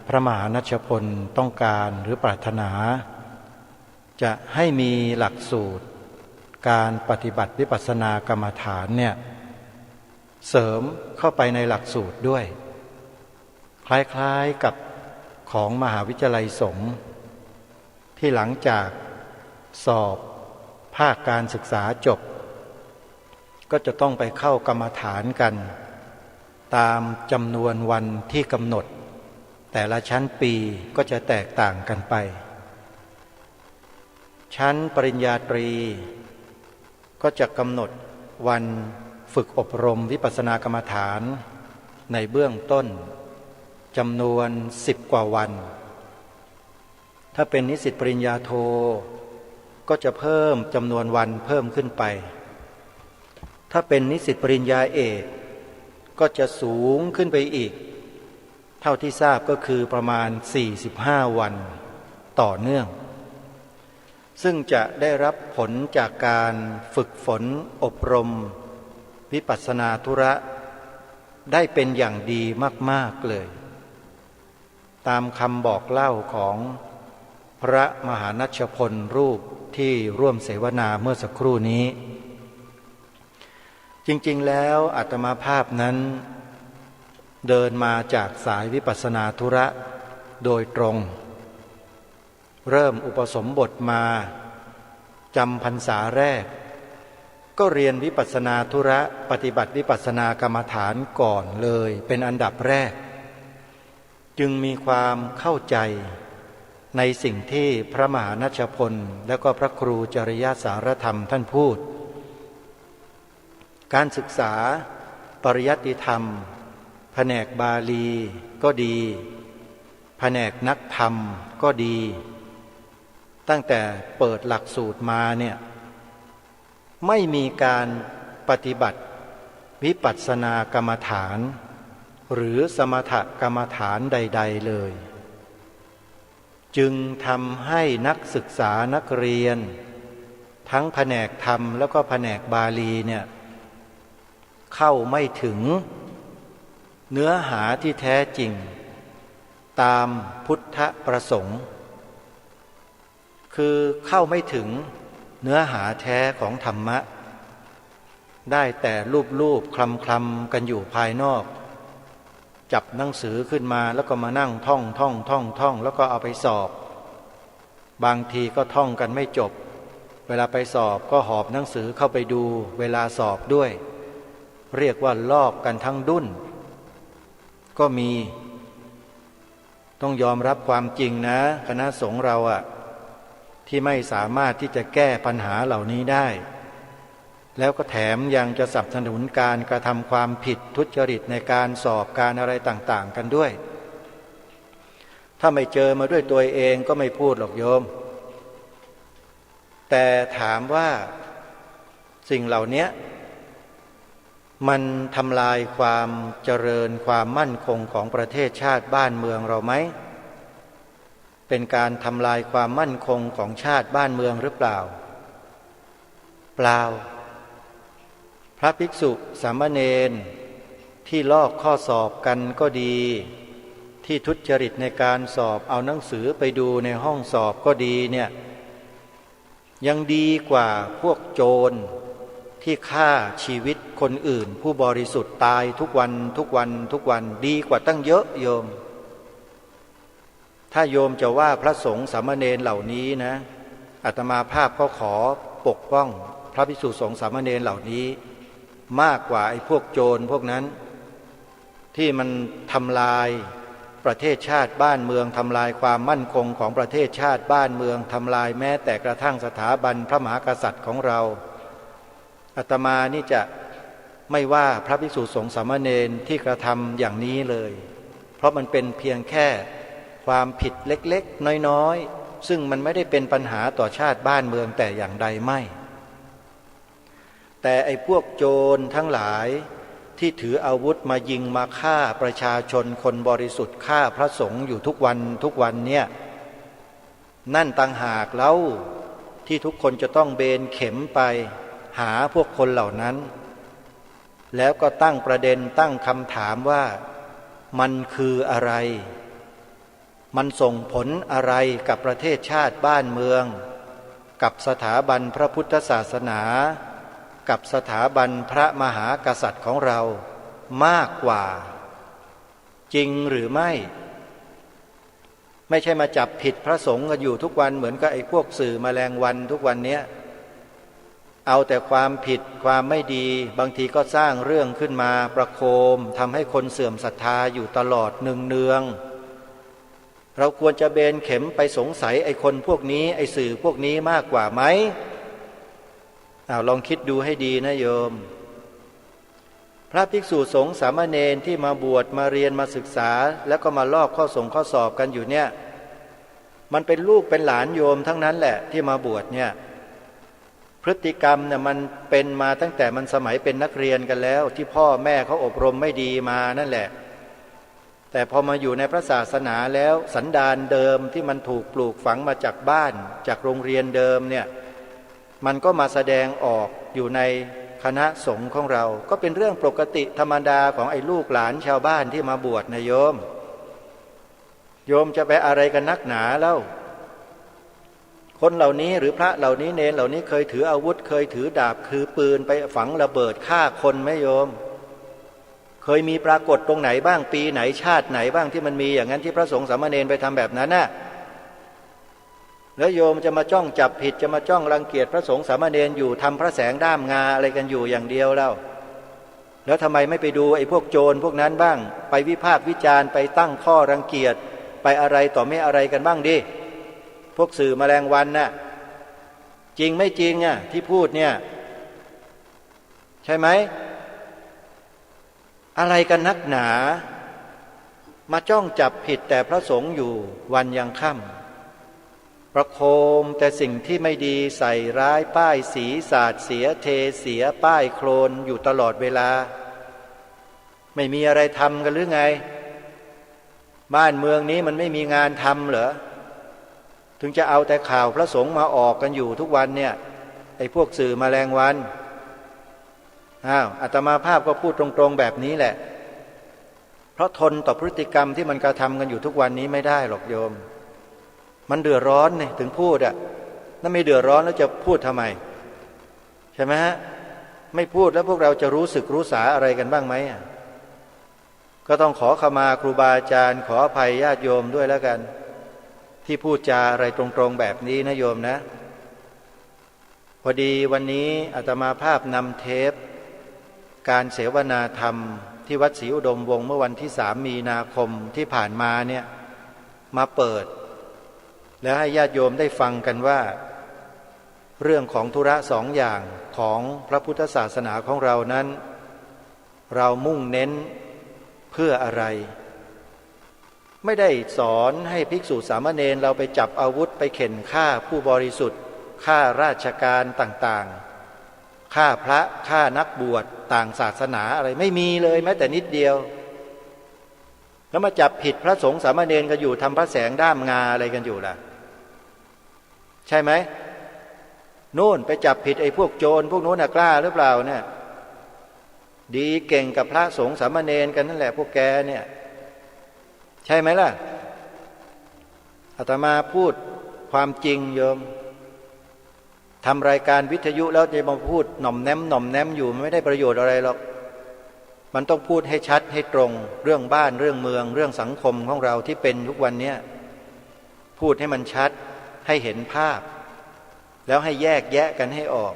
พระมหานัชพลต้องการหรือปรารถนาจะให้มีหลักสูตรการปฏิบัติวิปัสสนากรรมฐานเนี่ยเสริมเข้าไปในหลักสูตรด้วยคล้ายๆกับของมหาวิทยาลัยสงฆ์ที่หลังจากสอบภาคการศึกษาจบก็จะต้องไปเข้ากรรมฐานกันตามจำนวนวันที่กำหนดแต่ละชั้นปีก็จะแตกต่างกันไปชั้นปริญญาตรีก็จะกำหนดวันฝึกอบรมวิปัสสนากรรมฐานในเบื้องต้นจำนวน10 กว่าวันถ้าเป็นนิสิตปริญญาโทก็จะเพิ่มจำนวนวันเพิ่มขึ้นไปถ้าเป็นนิสิตปริญญาเอกก็จะสูงขึ้นไปอีกเท่าที่ทราบก็คือประมาณ45 วันต่อเนื่องซึ่งจะได้รับผลจากการฝึกฝนอบรมวิปัสสนาธุระได้เป็นอย่างดีมากๆเลยตามคำบอกเล่าของพระมหานัชพลรูปที่ร่วมเสวนาเมื่อสักครู่นี้จริงๆแล้วอาตมาภาพนั้นเดินมาจากสายวิปัสสนาธุระโดยตรงเริ่มอุปสมบทมาจำพรรษาแรกก็เรียนวิปัสสนาธุระปฏิบัติวิปัสสนากรรมฐานก่อนเลยเป็นอันดับแรกจึงมีความเข้าใจในสิ่งที่พระมหานัชพลและก็พระครูจริยสารธรรมท่านพูดการศึกษาปริยัติธรรมแผนกบาลีก็ดีแผนกนักธรรมก็ดีตั้งแต่เปิดหลักสูตรมาเนี่ยไม่มีการปฏิบัติวิปัสสนากรรมฐานหรือสมถกรรมฐานใดๆเลยจึงทำให้นักศึกษานักเรียนทั้งแผนกธรรมแล้วก็แผนกบาลีเนี่ยเข้าไม่ถึงเนื้อหาที่แท้จริงตามพุทธประสงค์คือเข้าไม่ถึงเนื้อหาแท้ของธรรมะได้แต่รูปๆคลำๆกันอยู่ภายนอกจับหนังสือขึ้นมาแล้วก็มานั่งท่องแล้วก็เอาไปสอบบางทีก็ท่องกันไม่จบเวลาไปสอบก็หอบหนังสือเข้าไปดูเวลาสอบด้วยเรียกว่าลอกกันทั้งดุ้นก็มีต้องยอมรับความจริงนะคณะสงฆ์เราที่ไม่สามารถที่จะแก้ปัญหาเหล่านี้ได้แล้วก็แถมยังจะสนับสนุนการกระทำความผิดทุจริตในการสอบการอะไรต่างๆกันด้วยถ้าไม่เจอมาด้วยตัวเองก็ไม่พูดหรอกโยมแต่ถามว่าสิ่งเหล่านี้มันทำลายความเจริญความมั่นคงของประเทศชาติบ้านเมืองเราไหมเป็นการทำลายความมั่นคงของชาติบ้านเมืองหรือเปล่าเปล่าพระภิกษุสามเณรที่ลอกข้อสอบกันก็ดีที่ทุจริตในการสอบเอาหนังสือไปดูในห้องสอบก็ดีเนี่ยยังดีกว่าพวกโจรที่ฆ่าชีวิตคนอื่นผู้บริสุทธิ์ตายทุกวันดีกว่าตั้งเยอะโยม ถ้าโยมจะว่าพระสงฆ์สามเณรเหล่านี้นะอาตมาภาพก็ขอปกป้องพระภิกษุสงฆ์สามเณรเหล่านี้มากกว่าไอ้พวกโจรพวกนั้นที่มันทำลายประเทศชาติบ้านเมืองทำลายความมั่นคงของประเทศชาติบ้านเมืองทำลายแม้แต่กระทั่งสถาบันพระมหากษัตริย์ของเราอาตมานี่จะไม่ว่าพระภิกษุสงฆ์สามเณรที่กระทำอย่างนี้เลยเพราะมันเป็นเพียงแค่ความผิดเล็กๆน้อยๆซึ่งมันไม่ได้เป็นปัญหาต่อชาติบ้านเมืองแต่อย่างใดไม่แต่ไอ้พวกโจรทั้งหลายที่ถืออาวุธมายิงมาฆ่าประชาชนคนบริสุทธิ์ฆ่าพระสงฆ์อยู่ทุกวันเนี่ยนั่นต่างหากเล่าที่ทุกคนจะต้องเบนเข็มไปหาพวกคนเหล่านั้นแล้วก็ตั้งประเด็นตั้งคำถามว่ามันคืออะไรมันส่งผลอะไรกับประเทศชาติบ้านเมืองกับสถาบันพระพุทธศาสนากับสถาบันพระมหากษัตริย์ของเรามากกว่าจริงหรือไม่ใช่มาจับผิดพระสงฆ์กันอยู่ทุกวันเหมือนกับไอ้พวกสื่อแมลงวันทุกวันเนี้ยเอาแต่ความผิดความไม่ดีบางทีก็สร้างเรื่องขึ้นมาประโคมทำให้คนเสื่อมศรัทธาอยู่ตลอดเนืองๆเราควรจะเบนเข็มไปสงสัยไอ้คนพวกนี้ไอ้สื่อพวกนี้มากกว่าไหมลองคิดดูให้ดีนะโยมพระภิกษุสงฆ์สามเณรที่มาบวชมาเรียนมาศึกษาแล้วก็มาลอกข้อสอบกันอยู่เนี่ยมันเป็นลูกเป็นหลานโยมทั้งนั้นแหละที่มาบวชเนี่ยพฤติกรรมเนี่ยมันเป็นมาตั้งแต่มันสมัยเป็นนักเรียนกันแล้วที่พ่อแม่เขาอบรมไม่ดีมานั่นแหละแต่พอมาอยู่ในพระศาสนาแล้วสันดานเดิมที่มันถูกปลูกฝังมาจากบ้านจากโรงเรียนเดิมเนี่ยมันก็มาแสดงออกอยู่ในคณะสงฆ์ของเราก็เป็นเรื่องปกติธรรมดาของไอ้ลูกหลานชาวบ้านที่มาบวชนะโยมจะไปอะไรกันนักหนาแล้วคนเหล่านี้หรือพระเหล่านี้เนรเหล่านี้เคยถืออาวุธเคยถือดาบคือปืนไปฝังระเบิดฆ่าคนไหมโยมเคยมีปรากฏตรงไหนบ้างปีไหนชาติไหนบ้างที่มันมีอย่างนั้นที่พระสงฆ์สามเณรไปทำแบบนั้นน่ะแล้วโยมจะมาจ้องจับผิดจะมาจ้องรังเกียจพระสงฆ์สามเณรอยู่ทำพระแสงด้ามงาอะไรกันอยู่อย่างเดียวแล้วทำไมไม่ไปดูไอ้พวกโจรพวกนั้นบ้างไปวิพากษ์วิจารณ์ไปตั้งข้อรังเกียจไปอะไรต่อไม่อะไรกันบ้างดิพวกสื่อแมลงวันน่ะจริงไม่จริงอ่ะที่พูดเนี่ยใช่ไหมอะไรกันนักหนามาจ้องจับผิดแต่พระสงฆ์อยู่วันยังค่ำประโคมแต่สิ่งที่ไม่ดีใส่ร้ายป้ายสีสาดเสียเทเสียป้ายโคลนอยู่ตลอดเวลาไม่มีอะไรทำกันหรือไงบ้านเมืองนี้มันไม่มีงานทำเหรอถึงจะเอาแต่ข่าวพระสงฆ์มาออกกันอยู่ทุกวันเนี่ยไอ้พวกสื่อแมลงวันอาตมาภาพก็พูดตรงๆแบบนี้แหละเพราะทนต่อพฤติกรรมที่มันกระทำกันอยู่ทุกวันนี้ไม่ได้หรอกโยมมันเดือดร้อนเนี่ยถึงพูดนั่นไม่เดือดร้อนแล้วจะพูดทำไมใช่ไหมฮะไม่พูดแล้วพวกเราจะรู้สึกรู้สาอะไรกันบ้างไหมก็ต้องขอขมาครูบาอาจารย์ขออภัยญาติโยมด้วยแล้วกันที่พูดจาอะไรตรงๆแบบนี้นะโยมนะพอดีวันนี้อาตมาภาพนำเทปการเสวนาธรรมที่วัดศรีอุดมวงศ์เมื่อวันที่3 มีนาคมที่ผ่านมาเนี่ยมาเปิดแล้วให้ญาติโยมได้ฟังกันว่าเรื่องของธุระ2 อย่างของพระพุทธศาสนาของเรานั้นเรามุ่งเน้นเพื่ออะไรไม่ได้สอนให้ภิกษุสามเณรเราไปจับอาวุธไปเข็นฆ่าผู้บริสุทธิ์ฆ่าราชการต่างๆฆ่าพระฆ่านักบวชต่างศาสนาอะไรไม่มีเลยแม้แต่นิดเดียวแล้วมาจับผิดพระสงฆ์สามเณรกันอยู่ทำพระแสงด้ามงาอะไรกันอยู่ล่ะใช่ไหมโน่นไปจับผิดไอ้พวกโจรพวกโน้นกล้าหรือเปล่าเนี่ยดีเก่งกับพระสงฆ์สามเณรกันนั่นแหละพวกแกเนี่ยใช่ไหมล่ะอาตมาพูดความจริงโยมทำรายการวิทยุแล้วจะมาพูดหน่อมแนมอยู่ไม่ได้ประโยชน์อะไรหรอกมันต้องพูดให้ชัดให้ตรงเรื่องบ้านเรื่องเมืองเรื่องสังคมของเราที่เป็นทุกวันนี้ พูดให้มันชัดให้เห็นภาพ แล้วให้แยกแยะกันให้ออก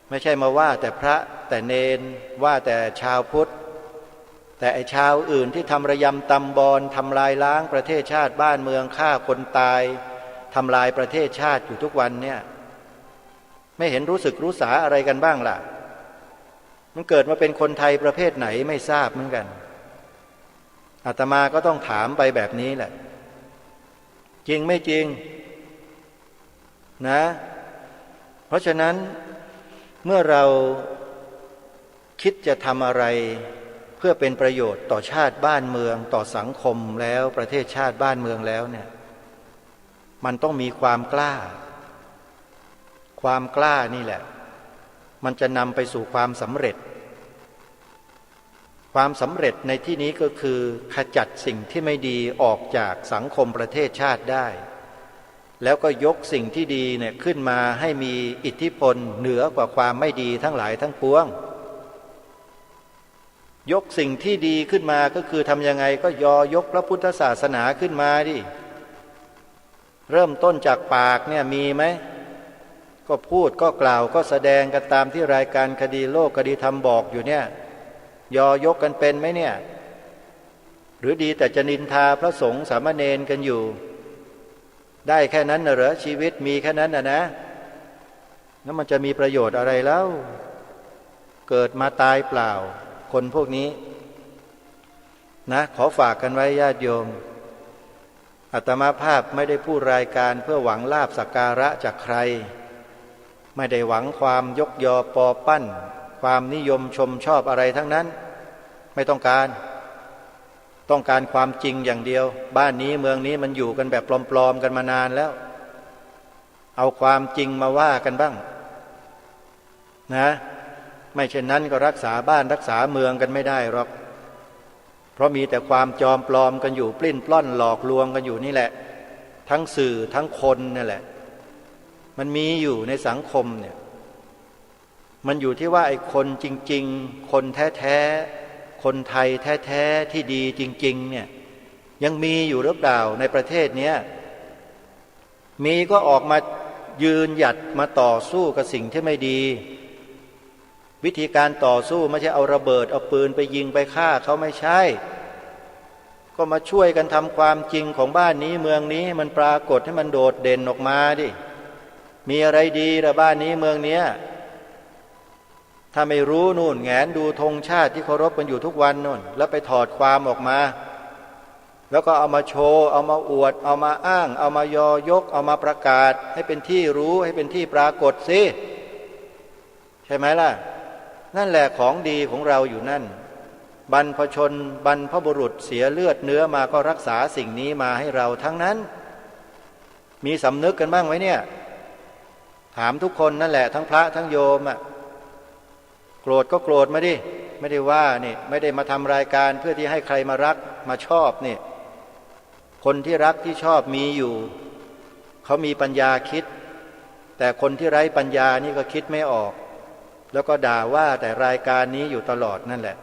ไม่ใช่มาว่าแต่พระแต่เนนว่าแต่ชาวพุทธแต่ไอ้ชาวอื่นที่ทำระยำตำบอลทำลายล้างประเทศชาติบ้านเมืองฆ่าคนตายทำลายประเทศชาติอยู่ทุกวันเนี่ยไม่เห็นรู้สึกรู้สาอะไรกันบ้างล่ะมันเกิดมาเป็นคนไทยประเภทไหนไม่ทราบเหมือนกันอาตมาก็ต้องถามไปแบบนี้แหละจริงไม่จริงนะเพราะฉะนั้นเมื่อเราคิดจะทำอะไรเพื่อเป็นประโยชน์ต่อชาติบ้านเมืองต่อสังคมแล้วประเทศชาติบ้านเมืองแล้วเนี่ยมันต้องมีความกล้าความกล้านี่แหละมันจะนำไปสู่ความสำเร็จความสำเร็จในที่นี้ก็คือขจัดสิ่งที่ไม่ดีออกจากสังคมประเทศชาติได้แล้วก็ยกสิ่งที่ดีเนี่ยขึ้นมาให้มีอิทธิพลเหนือกว่าความไม่ดีทั้งหลายทั้งปวงยกสิ่งที่ดีขึ้นมาก็คือทำยังไงก็ยกพระพุทธศาสนาขึ้นมาดิเริ่มต้นจากปากเนี่ยมีไหมก็พูดก็กล่าวก็แสดงกันตามที่รายการคดีโลกคดีธรรมบอกอยู่เนี่ยยกกันเป็นไหมเนี่ยหรือดีแต่จะนินทาพระสงฆ์สามเณรกันอยู่ได้แค่นั้นเหรอชีวิตมีแค่นั้นนะแล้วมันจะมีประโยชน์อะไรแล้วเกิดมาตายเปล่าคนพวกนี้นะขอฝากกันไว้ญาติโยมอาตมาภาพไม่ได้พูดรายการเพื่อหวังลาภสักการะจากใครไม่ได้หวังความยกยอปอปั้นความนิยมชมชอบอะไรทั้งนั้นไม่ต้องการความจริงอย่างเดียวบ้านนี้เมืองนี้มันอยู่กันแบบปลอมๆกันมานานแล้วเอาความจริงมาว่ากันบ้างนะไม่เช่นนั้นก็รักษาบ้านรักษาเมืองกันไม่ได้หรอกเพราะมีแต่ความจอมปลอมกันอยู่ปลิ้นปล้อนหลอกลวงกันอยู่นี่แหละทั้งสื่อทั้งคนนี่แหละมันมีอยู่ในสังคมเนี่ยมันอยู่ที่ว่าไอ้คนจริงๆคนแท้ๆคนไทยแท้ๆที่ดีจริงๆเนี่ยยังมีอยู่หรือเปล่าในประเทศนี้มีก็ออกมายืนหยัดมาต่อสู้กับสิ่งที่ไม่ดีวิธีการต่อสู้ไม่ใช่เอาระเบิดเอาปืนไปยิงไปฆ่าเขาไม่ใช่ก็มาช่วยกันทำความจริงของบ้านนี้เมืองนี้มันปรากฏให้มันโดดเด่นออกมาดิมีอะไรดีล่ะบ้านนี้เมืองนี้ถ้าไม่รู้นู่นแงนดูธงชาติที่เคารพกันอยู่ทุกวันนู่นแล้วไปถอดความออกมาแล้วก็เอามาโชว์เอามาอวดเอามาอ้างเอามายกเอามาประกาศให้เป็นที่รู้ให้เป็นที่ปรากฏสิใช่ไหมล่ะนั่นแหละของดีของเราอยู่นั่นบรรพชนบรรพบุรุษเสียเลือดเนื้อมาก็รักษาสิ่งนี้มาให้เราทั้งนั้นมีสำนึกกันบ้างไหมเนี่ยถามทุกคนนั่นแหละทั้งพระทั้งโยมอ่ะโกรธก็โกรธมาดิไม่ได้ว่านี่ไม่ได้มาทำรายการเพื่อที่ให้ใครมารักมาชอบนี่คนที่รักที่ชอบมีอยู่เขามีปัญญาคิดแต่คนที่ไร้ปัญญานี่ก็คิดไม่ออกแล้วก็ด่าว่าแต่รายการนี้อยู่ตลอดนั่นแหละ